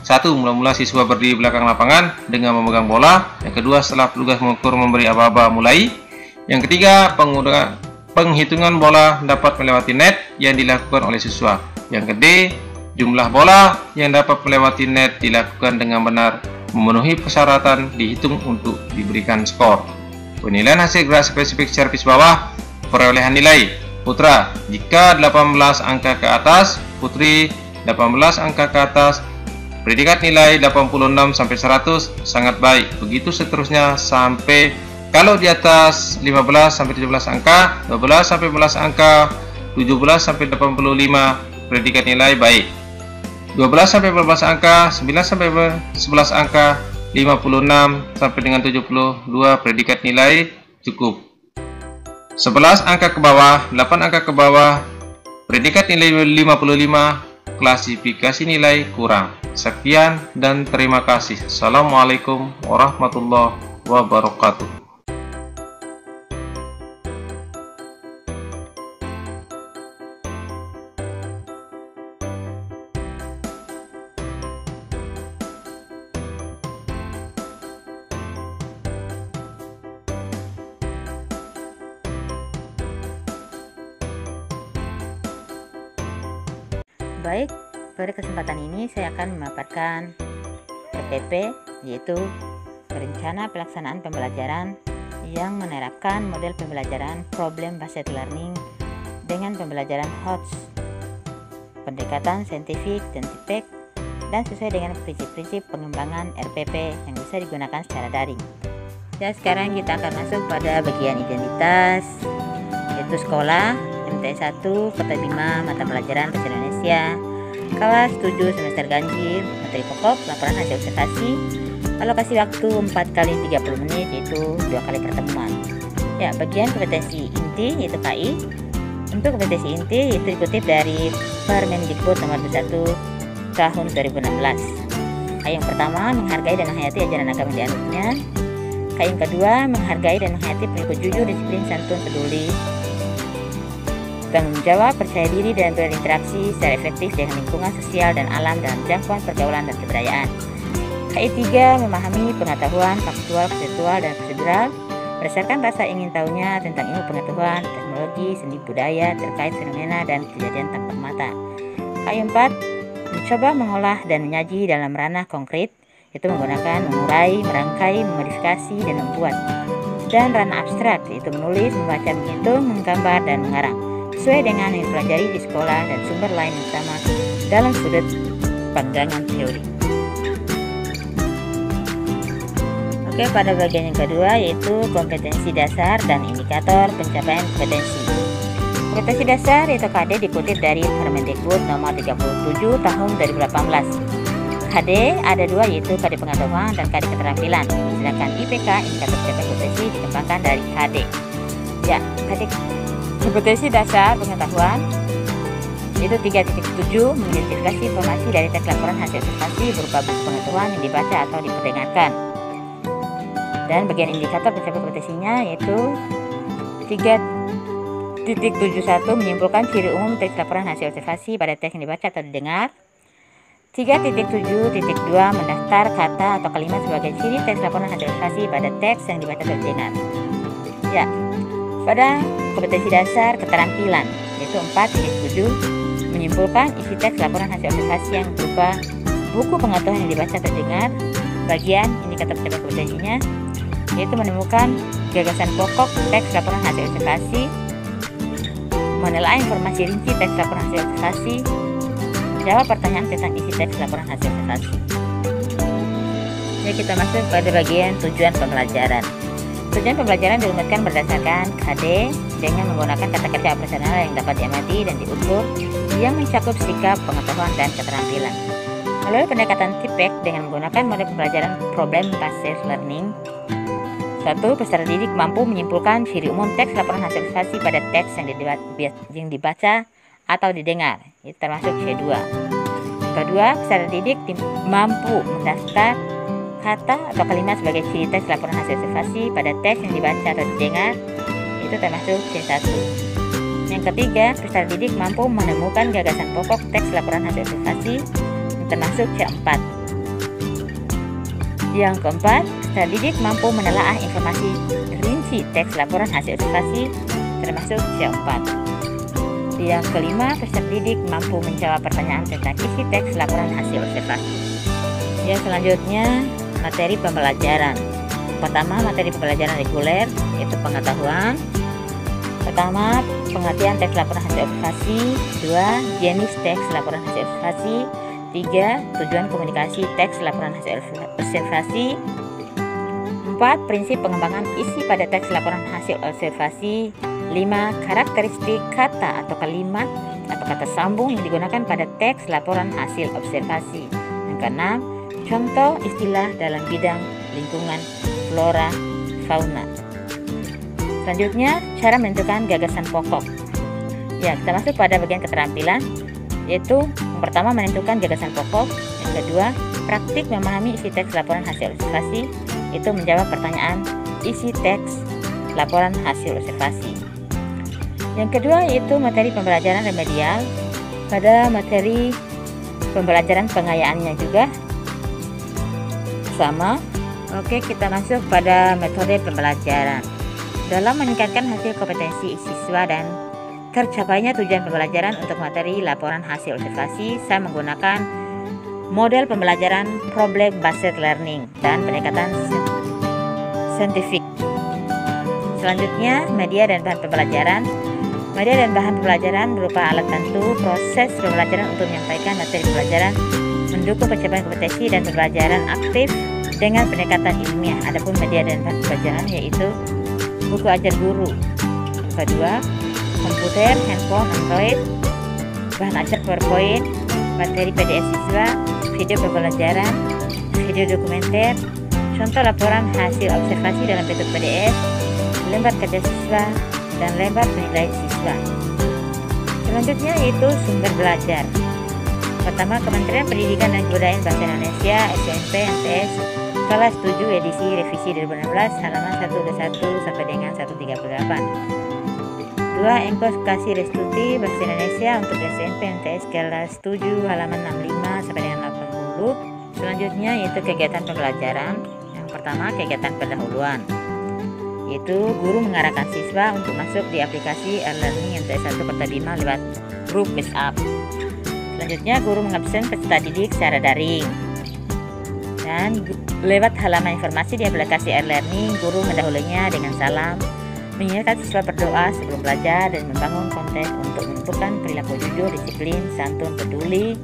S5: 1. Mula-mula siswa berdiri belakang lapangan dengan memegang bola. Yang kedua, setelah petugas mengukur memberi aba-aba mulai. Yang ketiga, penghitungan bola dapat melewati net yang dilakukan oleh siswa. Yang kedua, jumlah bola yang dapat melewati net dilakukan dengan benar memenuhi persyaratan dihitung untuk diberikan skor. Penilaian hasil gerak spesifik servis bawah. Perolehan nilai. Putra, jika 18 angka ke atas, putri 18 angka ke atas. Predikat nilai 86 sampai 100 sangat baik. Begitu seterusnya sampai kalau di atas 15 sampai 17 angka, 12 sampai 15 angka, 17 sampai 85 predikat nilai baik. 12 sampai 15 angka, 9 sampai 11 angka, 56 sampai dengan 72 predikat nilai cukup. 11 angka ke bawah, 8 angka ke bawah, predikat nilai 55, klasifikasi nilai kurang. Sekian dan terima kasih. Assalamualaikum warahmatullahi wabarakatuh.
S6: Baik, pada kesempatan ini saya akan memaparkan RPP, yaitu Rencana Pelaksanaan Pembelajaran yang menerapkan model pembelajaran Problem Based Learning dengan pembelajaran HOTS, pendekatan saintifik dan TIPEK, dan sesuai dengan prinsip-prinsip pengembangan RPP yang bisa digunakan secara daring. Ya, sekarang kita akan masuk pada bagian identitas, yaitu sekolah, MTS 1, Kota Bima, mata pelajaran Bahasa Indonesia, kelas 7 semester ganjil, materi pokok, laporan hasil observasi, alokasi waktu 4 kali 30 menit, yaitu 2 kali pertemuan. Ya, bagian kompetensi inti yaitu KI. Untuk kompetensi inti itu dikutip dari Permendikbud nomor 21 tahun 2016. KI yang pertama, menghargai dan menghayati ajaran agama yang dianutnya. KI yang kedua, menghargai dan menghayati perilaku jujur, disiplin, santun, peduli, tanggung jawab, percaya diri, dan berinteraksi secara efektif dengan lingkungan sosial dan alam dalam jangkauan pergaulan dan kebudayaan. KI 3, memahami pengetahuan faktual, konseptual, dan prosedural berdasarkan rasa ingin tahunya tentang ilmu pengetahuan, teknologi, seni budaya terkait fenomena dan kejadian tampak mata. KI 4, mencoba mengolah dan menyaji dalam ranah konkret, yaitu menggunakan mengurai, merangkai, memodifikasi, dan membuat. Dan ranah abstrak, yaitu menulis, membaca, menghitung, menggambar, dan mengarang, sesuai dengan yang dipelajari di sekolah dan sumber lain yang sama dalam sudut pandangan teori. Oke, pada bagian yang kedua yaitu kompetensi dasar dan indikator pencapaian kompetensi. Kompetensi dasar yaitu KD dikutip dari Permendikbud nomor 37 tahun 2018. KD ada dua, yaitu KD pengetahuan dan KD keterampilan. Sedangkan IPK, indikator pencapaian kompetensi, dikembangkan dari KD. Ya, KD kompetensi dasar pengetahuan itu 3.7 mengidentifikasi informasi dari teks laporan hasil observasi berupa buku pengetahuan yang dibaca atau diperdengarkan. Dan bagian indikator pencapaian kompetensinya yaitu 3.71 menyimpulkan ciri umum teks laporan hasil observasi pada teks yang dibaca atau didengar. 3.7.2 mendaftar kata atau kalimat sebagai ciri teks laporan hasil observasi pada teks yang dibaca atau didengar. Ya, pada kompetensi dasar keterampilan yaitu 4.7 menyimpulkan isi teks laporan hasil observasi yang berupa buku pengetahuan yang dibaca atau didengar. Bagian indikator pencapaian kompetensinya yaitu menemukan gagasan pokok teks laporan hasil observasi, menelaah informasi rinci teks laporan hasil observasi, menjawab pertanyaan tentang isi teks laporan hasil observasi. Ya, kita masuk pada bagian tujuan pembelajaran. Tujuan pembelajaran dirumuskan berdasarkan KD dengan menggunakan kata kerja operasional yang dapat diamati dan diukur yang mencakup sikap, pengetahuan, dan keterampilan. Melalui pendekatan TIPEK dengan menggunakan model pembelajaran Problem Based Learning. 1. Peserta didik mampu menyimpulkan ciri umum teks laporan hasil observasi pada teks yang dibaca atau didengar, itu termasuk C2. Kedua, peserta didik mampu mendaftar kata atau kalimat sebagai ciri teks laporan hasil observasi pada teks yang dibaca atau didengar, itu termasuk C1. Yang ketiga, peserta didik mampu menemukan gagasan pokok teks laporan hasil observasi, yang termasuk C4. Yang keempat, peserta didik mampu menelaah informasi rinci teks laporan hasil observasi, termasuk C4. Yang kelima, peserta didik mampu menjawab pertanyaan tentang isi teks laporan hasil observasi. Yang selanjutnya, materi pembelajaran. Pertama, materi pembelajaran reguler, yaitu pengetahuan. Pertama, pengertian teks laporan hasil observasi. 2. Jenis teks laporan hasil observasi. 3. Tujuan komunikasi teks laporan hasil observasi. 4. Prinsip pengembangan isi pada teks laporan hasil observasi. 5. Karakteristik kata atau kalimat atau kata sambung yang digunakan pada teks laporan hasil observasi. Yang keenam, contoh istilah dalam bidang lingkungan, flora, fauna. Selanjutnya, cara menentukan gagasan pokok. Ya, kita masuk pada bagian keterampilan, yaitu yang pertama menentukan gagasan pokok, yang kedua praktik memahami isi teks laporan hasil observasi, itu menjawab pertanyaan isi teks laporan hasil observasi. Yang kedua yaitu materi pembelajaran remedial. Pada materi pembelajaran pengayaannya juga sama. Oke, kita masuk pada metode pembelajaran. Dalam meningkatkan hasil kompetensi siswa dan tercapainya tujuan pembelajaran untuk materi laporan hasil observasi saya menggunakan model pembelajaran problem based learning dan pendekatan saintifik. Selanjutnya, media dan bahan pembelajaran. Media dan bahan pembelajaran berupa alat bantu proses pembelajaran untuk menyampaikan materi pembelajaran, mendukung pencapaian kompetensi dan pembelajaran aktif dengan pendekatan ilmiah. Adapun media dan bahan pembelajaran yaitu buku ajar guru. Kedua, komputer, handphone, Android, bahan ajar PowerPoint, materi PDF siswa, video pembelajaran, video dokumenter, contoh laporan hasil observasi dalam bentuk PDF, lembar kerja siswa, dan lembar penilaian siswa. Selanjutnya yaitu sumber belajar. Pertama, Kementerian Pendidikan dan Kebudayaan Bahasa Indonesia SMP MTS kelas 7 edisi revisi 2016 halaman 121 sampai dengan 138. 2. Enkos Restuti Bahasa Indonesia untuk SMP MTS kelas 7 halaman 65 sampai dengan 80. Selanjutnya yaitu kegiatan pembelajaran. Yang pertama, kegiatan pendahuluan, yaitu guru mengarahkan siswa untuk masuk di aplikasi e-learning MTS 1 Kota Bima lewat grup WhatsApp. Selanjutnya, guru mengabsen peserta didik secara daring. Dan lewat halaman informasi di aplikasi e-learning, guru mendahulunya dengan salam, mengingatkan siswa berdoa sebelum belajar dan membangun konten untuk menentukan perilaku jujur, disiplin, santun, peduli,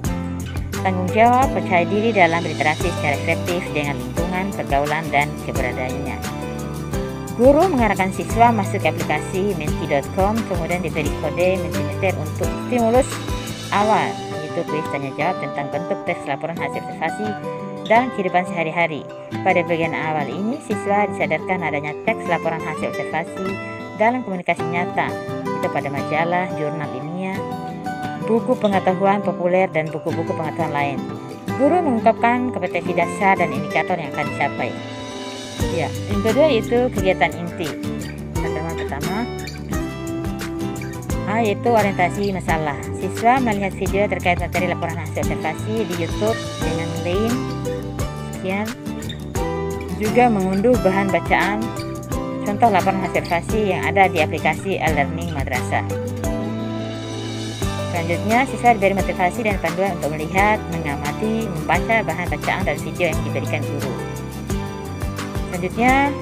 S6: tanggung jawab, percaya diri dalam berinteraksi secara efektif dengan lingkungan, pergaulan, dan keberadaannya. Guru mengarahkan siswa masuk ke aplikasi menti.com, kemudian diberi kode Mentimeter untuk stimulus awal, yaitu kuis tanya jawab tentang bentuk teks laporan hasil observasi dalam kehidupan sehari-hari. Pada bagian awal ini, siswa disadarkan adanya teks laporan hasil observasi dalam komunikasi nyata, itu pada majalah, jurnal ilmiah, buku pengetahuan populer, dan buku-buku pengetahuan lain. Guru mengungkapkan kompetensi dasar dan indikator yang akan dicapai. Ya, yang kedua yaitu kegiatan inti. Pertemuan pertama yaitu orientasi masalah. Siswa melihat video terkait materi laporan hasil observasi di YouTube dengan link sekian. Juga mengunduh bahan bacaan contoh laporan hasil observasi yang ada di aplikasi e-learning madrasah. Selanjutnya, siswa diberi motivasi dan panduan untuk melihat, mengamati, membaca bahan bacaan dan video yang diberikan guru. Selanjutnya,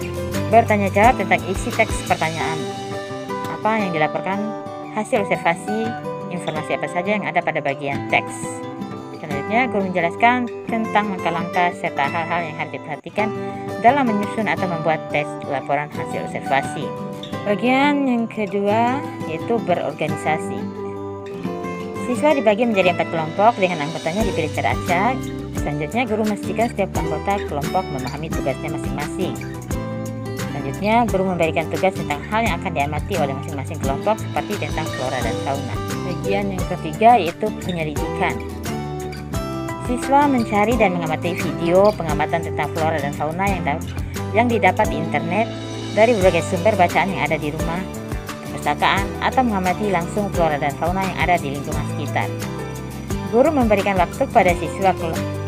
S6: bertanya jawab tentang isi teks pertanyaan. Apa yang dilaporkan, hasil observasi, informasi apa saja yang ada pada bagian teks. Selanjutnya, guru menjelaskan tentang langkah-langkah serta hal-hal yang harus diperhatikan dalam menyusun atau membuat teks laporan hasil observasi. Bagian yang kedua yaitu berorganisasi. Siswa dibagi menjadi 4 kelompok dengan anggotanya dipilih secara acak. Selanjutnya, guru memastikan setiap anggota kelompok memahami tugasnya masing-masing. Selanjutnya, guru memberikan tugas tentang hal yang akan diamati oleh masing-masing kelompok seperti tentang flora dan fauna. Bagian yang ketiga yaitu penyelidikan. Siswa mencari dan mengamati video pengamatan tentang flora dan fauna yang didapat di internet dari berbagai sumber bacaan yang ada di rumah, perpustakaan, atau mengamati langsung flora dan fauna yang ada di lingkungan sekitar. Guru memberikan waktu pada siswa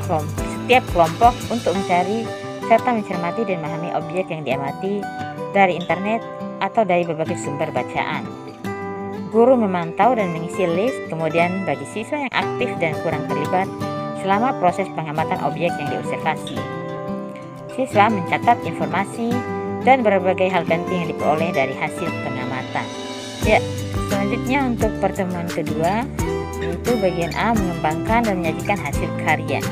S6: setiap kelompok untuk mencari serta mencermati dan memahami objek yang diamati dari internet atau dari berbagai sumber bacaan. Guru memantau dan mengisi list, kemudian bagi siswa yang aktif dan kurang terlibat selama proses pengamatan objek yang diobservasi. Siswa mencatat informasi dan berbagai hal penting yang diperoleh dari hasil pengamatan. Ya, selanjutnya untuk pertemuan kedua yaitu bagian A, mengembangkan dan menyajikan hasil karya.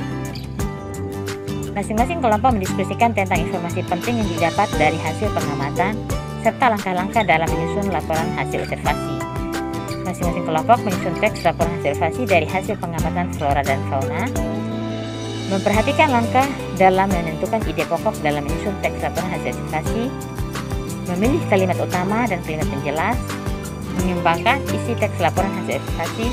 S6: Masing-masing kelompok mendiskusikan tentang informasi penting yang didapat dari hasil pengamatan serta langkah-langkah dalam menyusun laporan hasil observasi. Masing-masing kelompok menyusun teks laporan hasil observasi dari hasil pengamatan flora dan fauna, memperhatikan langkah dalam menentukan ide pokok dalam menyusun teks laporan hasil observasi, memilih kalimat utama dan kalimat penjelas, mengembangkan isi teks laporan hasil observasi.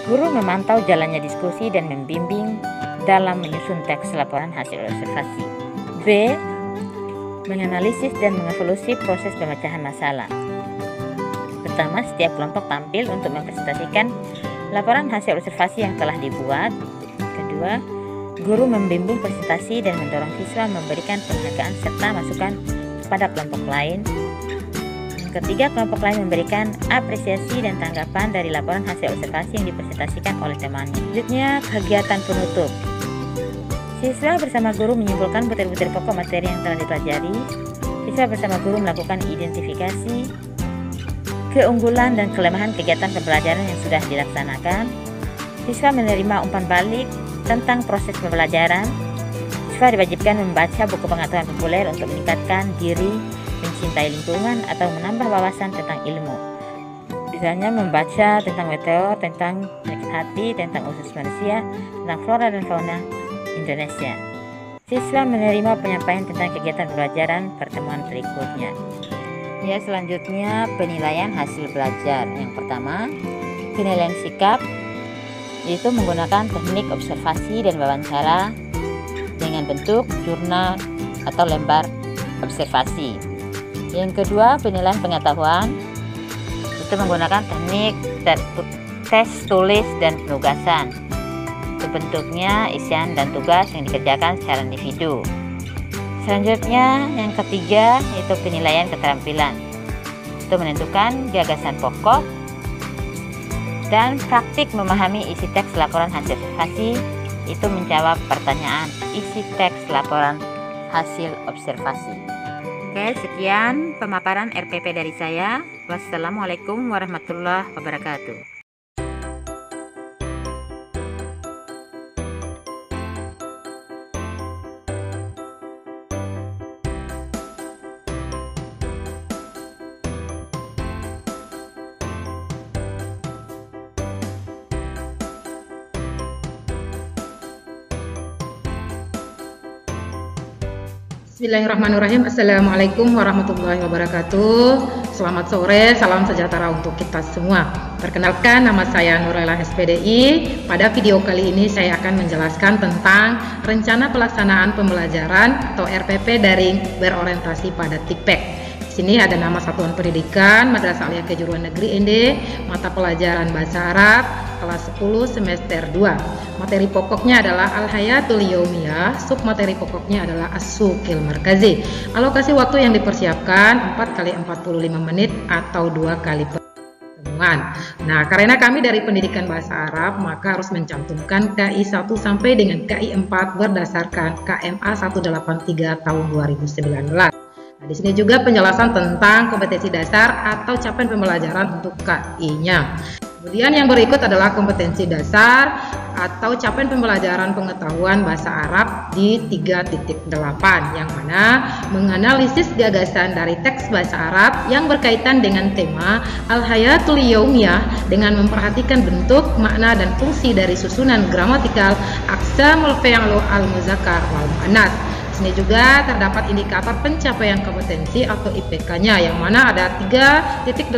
S6: Guru memantau jalannya diskusi dan membimbing dalam menyusun teks laporan hasil observasi. B. Menganalisis dan mengevaluasi proses pemecahan masalah. Pertama, setiap kelompok tampil untuk mempresentasikan laporan hasil observasi yang telah dibuat. Kedua, guru membimbing presentasi dan mendorong siswa memberikan penghargaan serta masukan kepada kelompok lain. Ketiga, kelompok lain memberikan apresiasi dan tanggapan dari laporan hasil observasi yang dipresentasikan oleh temannya. Selanjutnya, kegiatan penutup. Siswa bersama guru menyimpulkan butir-butir pokok materi yang telah dipelajari. Siswa bersama guru melakukan identifikasi keunggulan dan kelemahan kegiatan pembelajaran yang sudah dilaksanakan. Siswa menerima umpan balik tentang proses pembelajaran. Siswa diwajibkan membaca buku pengetahuan populer untuk meningkatkan diri, mencintai lingkungan, atau menambah wawasan tentang ilmu. Misalnya membaca tentang meteor, tentang penyakit hati, tentang usus manusia, tentang flora dan fauna Indonesia. Siswa menerima penyampaian tentang kegiatan pembelajaran pertemuan berikutnya. Ya, selanjutnya penilaian hasil belajar. Yang pertama, penilaian sikap, yaitu menggunakan teknik observasi dan wawancara dengan bentuk jurnal atau lembar observasi. Yang kedua, penilaian pengetahuan, itu menggunakan teknik tes tulis dan penugasan. Itu bentuknya isian dan tugas yang dikerjakan secara individu. Selanjutnya, yang ketiga, yaitu penilaian keterampilan. Itu menentukan gagasan pokok dan praktik memahami isi teks laporan hasil observasi, itu menjawab pertanyaan isi teks laporan hasil observasi. Oke, sekian pemaparan RPP dari saya. Wassalamualaikum warahmatullahi wabarakatuh.
S1: Bismillahirrahmanirrahim. Assalamualaikum warahmatullahi wabarakatuh. Selamat sore, salam sejahtera untuk kita semua. Perkenalkan, nama saya Nurlela SPDI. Pada video kali ini saya akan menjelaskan tentang rencana pelaksanaan pembelajaran atau RPP daring berorientasi pada TIPEK. Di sini ada nama satuan pendidikan, Madrasah Aliyah Kejuruan Negeri ND, mata pelajaran Bahasa Arab, kelas 10 semester 2. Materi pokoknya adalah Al-Hayatul Yaumiyah, submateri pokoknya adalah As-Suqil Markazi. Alokasi waktu yang dipersiapkan 4 kali 45 menit atau 2 kali pertemuan. Nah, karena kami dari pendidikan bahasa Arab, maka harus mencantumkan KI 1 sampai dengan KI 4 berdasarkan KMA 183 tahun 2019. Nah, di sini juga penjelasan tentang kompetensi dasar atau capaian pembelajaran untuk KI-nya. Kemudian yang berikut adalah kompetensi dasar atau capaian pembelajaran pengetahuan bahasa Arab di 3.8, yang mana menganalisis gagasan dari teks bahasa Arab yang berkaitan dengan tema Al-Hayatul Yaumiyah dengan memperhatikan bentuk, makna, dan fungsi dari susunan gramatikal Aqsamul Fi'l al-Muzakkar wal Muannas. Ini juga terdapat indikator pencapaian kompetensi atau IPK-nya, yang mana ada 3.8.1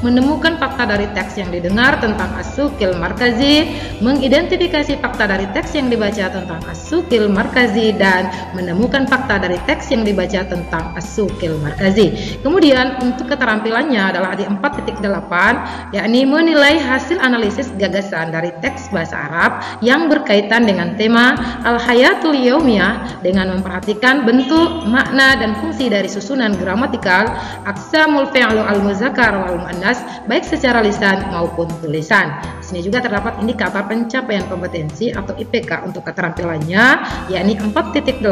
S1: menemukan fakta dari teks yang didengar tentang As-Suqil Markazi, mengidentifikasi fakta dari teks yang dibaca tentang As-Suqil Markazi, dan menemukan fakta dari teks yang dibaca tentang As-Suqil Markazi. Kemudian untuk keterampilannya adalah di 4.8, yakni menilai hasil analisis gagasan dari teks bahasa Arab yang berkaitan dengan tema Al-Hayatul Yaumiyah dengan memperhatikan bentuk, makna, dan fungsi dari susunan gramatikal Aqsamul Fi'l al-Muzakkar wal Muannas, baik secara lisan maupun tulisan. Di sini juga terdapat indikator pencapaian kompetensi atau IPK untuk keterampilannya, yakni 4.8.1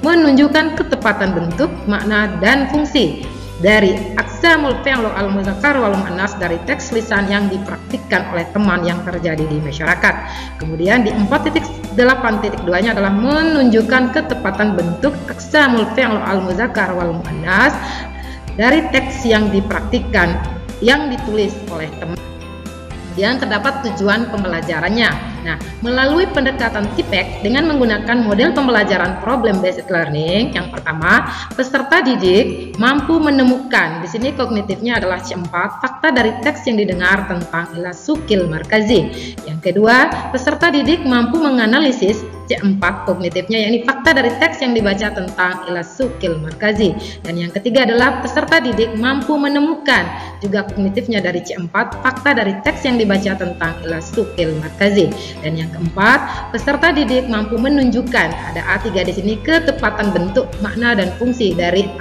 S1: menunjukkan ketepatan bentuk, makna, dan fungsi dari Aqsamul Fi'l al-Muzakkar wal Muannas dari teks lisan yang dipraktikkan oleh teman yang terjadi di masyarakat. Kemudian di 4.8.2-nya adalah menunjukkan ketepatan bentuk Aqsamul Fi'l al-Muzakkar wal Muannas dari teks yang dipraktikkan yang ditulis oleh teman. Kemudian terdapat tujuan pembelajarannya. Nah, melalui pendekatan TIPEK dengan menggunakan model pembelajaran problem based learning, yang pertama, peserta didik mampu menemukan, di sini kognitifnya adalah C4, fakta dari teks yang didengar tentang As-Suqil Markazi. Yang kedua, peserta didik mampu menganalisis C4, kognitifnya yakni fakta dari teks yang dibaca tentang As-Suqil Markazi. Dan yang ketiga adalah peserta didik mampu menemukan, juga kognitifnya dari C4, fakta dari teks yang dibaca tentang As-Suqil Markazi. Dan yang keempat, peserta didik mampu menunjukkan, ada A3 di sini, ketepatan bentuk, makna, dan fungsi dari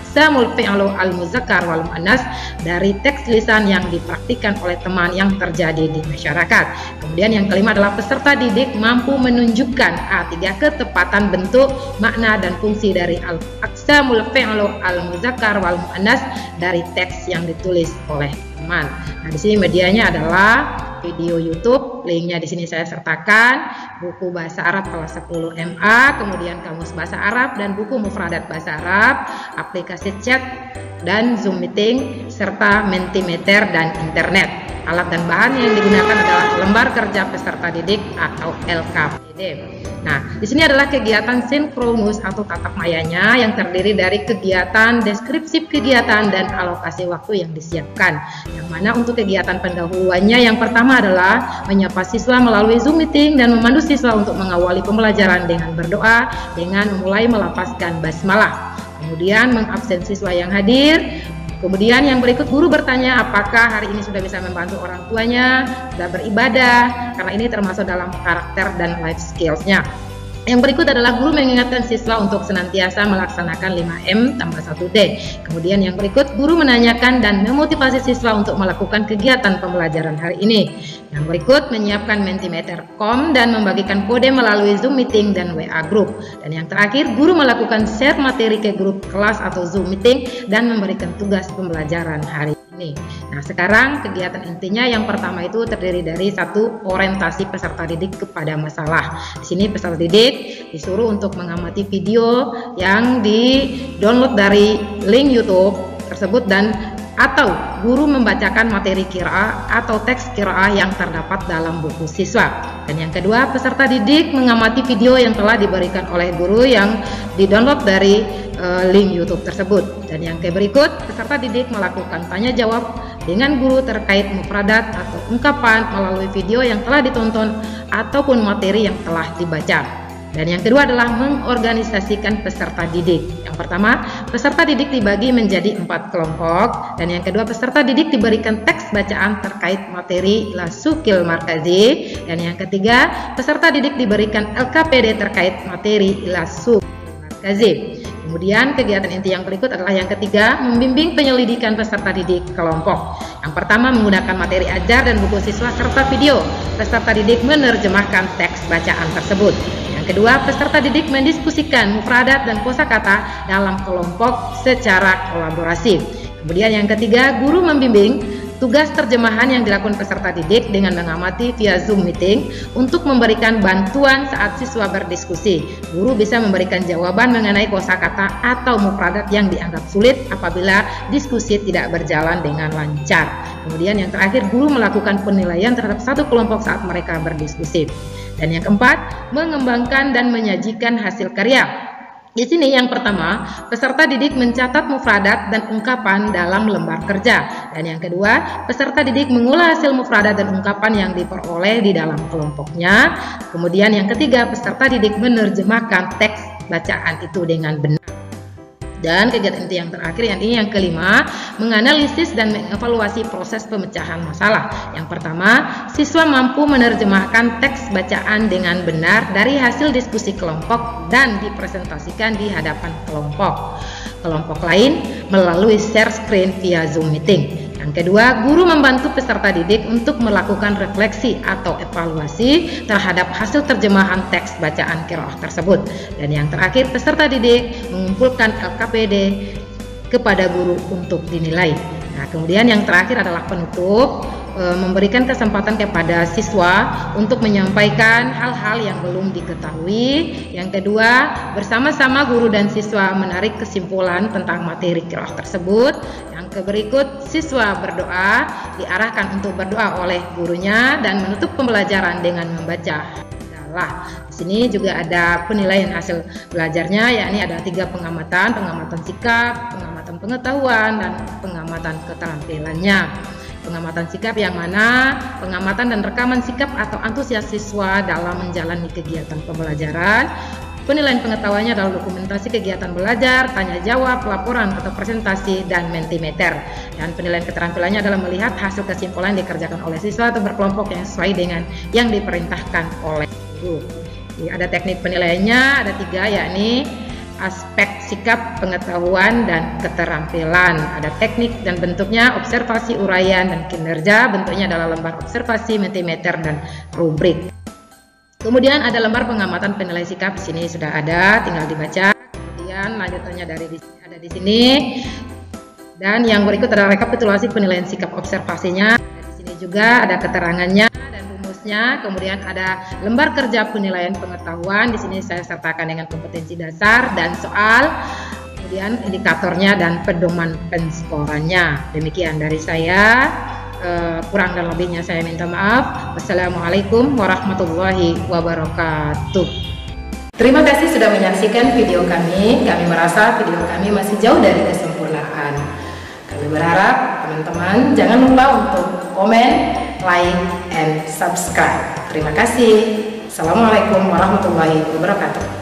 S1: aqsamul fi'lu al-muzakkar wal muannas dari teks tulisan yang dipraktikkan oleh teman yang terjadi di masyarakat. Kemudian yang kelima adalah peserta didik mampu menunjukkan A3 ketepatan bentuk, makna dan fungsi dari aqsamul fi'lu al-muzakkar wal muannas dari teks yang ditulis oleh teman. Nah, di sini medianya adalah video YouTube, linknya di sini saya sertakan, buku bahasa Arab kelas 10 MA, kemudian kamus bahasa Arab dan buku mufradat bahasa Arab, aplikasi chat dan Zoom meeting serta Mentimeter dan internet. Alat dan bahan yang digunakan adalah lembar kerja peserta didik atau LKPD. Nah, di sini adalah kegiatan sinkronus atau tatap mayanya yang terdiri dari kegiatan, deskripsi kegiatan dan alokasi waktu yang disiapkan. Yang mana untuk kegiatan pendahuluannya yang pertama adalah menyapa siswa melalui Zoom meeting dan memandu siswa untuk mengawali pembelajaran dengan berdoa dengan memulai melafazkan basmalah. Kemudian mengabsen siswa yang hadir. Kemudian yang berikut guru bertanya apakah hari ini sudah bisa membantu orang tuanya, sudah beribadah, karena ini termasuk dalam karakter dan life skills-nya. Yang berikut adalah guru mengingatkan siswa untuk senantiasa melaksanakan 5M tambah 1D. Kemudian yang berikut guru menanyakan dan memotivasi siswa untuk melakukan kegiatan pembelajaran hari ini. Yang berikut menyiapkan Mentimeter.com dan membagikan kode melalui Zoom meeting dan WA group. Dan yang terakhir guru melakukan share materi ke grup kelas atau Zoom meeting dan memberikan tugas pembelajaran hari ini. Nah, sekarang kegiatan intinya yang pertama itu terdiri dari satu, orientasi peserta didik kepada masalah. Di sini peserta didik disuruh untuk mengamati video yang di-download dari link YouTube tersebut dan atau guru membacakan materi qiraah atau teks qiraah yang terdapat dalam buku siswa. Dan yang kedua, peserta didik mengamati video yang telah diberikan oleh guru yang di-download dari link YouTube tersebut. Dan yang berikut, peserta didik melakukan tanya jawab dengan guru terkait mufradat atau ungkapan melalui video yang telah ditonton ataupun materi yang telah dibaca. Dan yang kedua adalah mengorganisasikan peserta didik. Yang pertama, peserta didik dibagi menjadi 4 kelompok. Dan yang kedua, peserta didik diberikan teks bacaan terkait materi Lasukil Markazi. Dan yang ketiga, peserta didik diberikan LKPD terkait materi Lasukil Markazi. Kemudian kegiatan inti yang berikut adalah yang ketiga, membimbing penyelidikan peserta didik kelompok. Yang pertama, menggunakan materi ajar dan buku siswa serta video. Peserta didik menerjemahkan teks bacaan tersebut. Yang kedua, peserta didik mendiskusikan mufradat dan kosakata dalam kelompok secara kolaborasi. Kemudian yang ketiga, guru membimbing tugas terjemahan yang dilakukan peserta didik dengan mengamati via Zoom meeting untuk memberikan bantuan saat siswa berdiskusi. Guru bisa memberikan jawaban mengenai kosakata atau mufradat yang dianggap sulit apabila diskusi tidak berjalan dengan lancar. Kemudian yang terakhir, guru melakukan penilaian terhadap satu kelompok saat mereka berdiskusi. Dan yang keempat, mengembangkan dan menyajikan hasil karya. Di sini yang pertama, peserta didik mencatat mufradat dan ungkapan dalam lembar kerja. Dan yang kedua, peserta didik mengolah hasil mufradat dan ungkapan yang diperoleh di dalam kelompoknya. Kemudian yang ketiga, peserta didik menerjemahkan teks bacaan itu dengan benar. Dan kegiatan inti yang terakhir, yang kelima, menganalisis dan mengevaluasi proses pemecahan masalah. Yang pertama, siswa mampu menerjemahkan teks bacaan dengan benar dari hasil diskusi kelompok dan dipresentasikan di hadapan kelompok lain melalui share screen via Zoom meeting. Yang kedua, guru membantu peserta didik untuk melakukan refleksi atau evaluasi terhadap hasil terjemahan teks bacaan qiraah tersebut. Dan yang terakhir, peserta didik mengumpulkan LKPD kepada guru untuk dinilai. Nah, kemudian yang terakhir adalah penutup, memberikan kesempatan kepada siswa untuk menyampaikan hal-hal yang belum diketahui. Yang kedua, bersama-sama guru dan siswa menarik kesimpulan tentang materi qiraah tersebut. Yang berikut, siswa berdoa, diarahkan untuk berdoa oleh gurunya dan menutup pembelajaran dengan membaca hamdalah. Di sini juga ada penilaian hasil belajarnya, yakni ada 3 pengamatan sikap, pengamatan pengetahuan, dan pengamatan keterampilannya. Pengamatan sikap yang mana pengamatan dan rekaman sikap atau antusias siswa dalam menjalani kegiatan pembelajaran. Penilaian pengetahuannya adalah dokumentasi kegiatan belajar, tanya jawab, laporan atau presentasi, dan Mentimeter. Dan penilaian keterampilannya adalah melihat hasil kesimpulan dikerjakan oleh siswa atau berkelompok yang sesuai dengan yang diperintahkan oleh guru. Ada teknik penilaiannya, ada 3, yakni aspek sikap, pengetahuan, dan keterampilan. Ada teknik dan bentuknya, observasi, uraian, dan kinerja. Bentuknya adalah lembar observasi, mentimeter, dan rubrik. Kemudian ada lembar pengamatan penilai sikap. Di sini sudah ada, tinggal dibaca. Kemudian lanjutannya ada di sini. Dan yang berikut adalah rekapitulasi penilaian sikap observasinya. Di sini juga ada keterangannya dan rumusnya. Kemudian ada lembar kerja penilaian pengetahuan. Di sini saya sertakan dengan kompetensi dasar dan soal. Kemudian indikatornya dan pedoman penskorannya. Demikian dari saya. Kurang dan lebihnya saya minta maaf. Wassalamualaikum warahmatullahi wabarakatuh. Terima kasih sudah menyaksikan video kami. Kami merasa video kami masih jauh dari kesempurnaan. Kami berharap teman-teman jangan lupa untuk komen, like, and subscribe. Terima kasih. Assalamualaikum warahmatullahi wabarakatuh.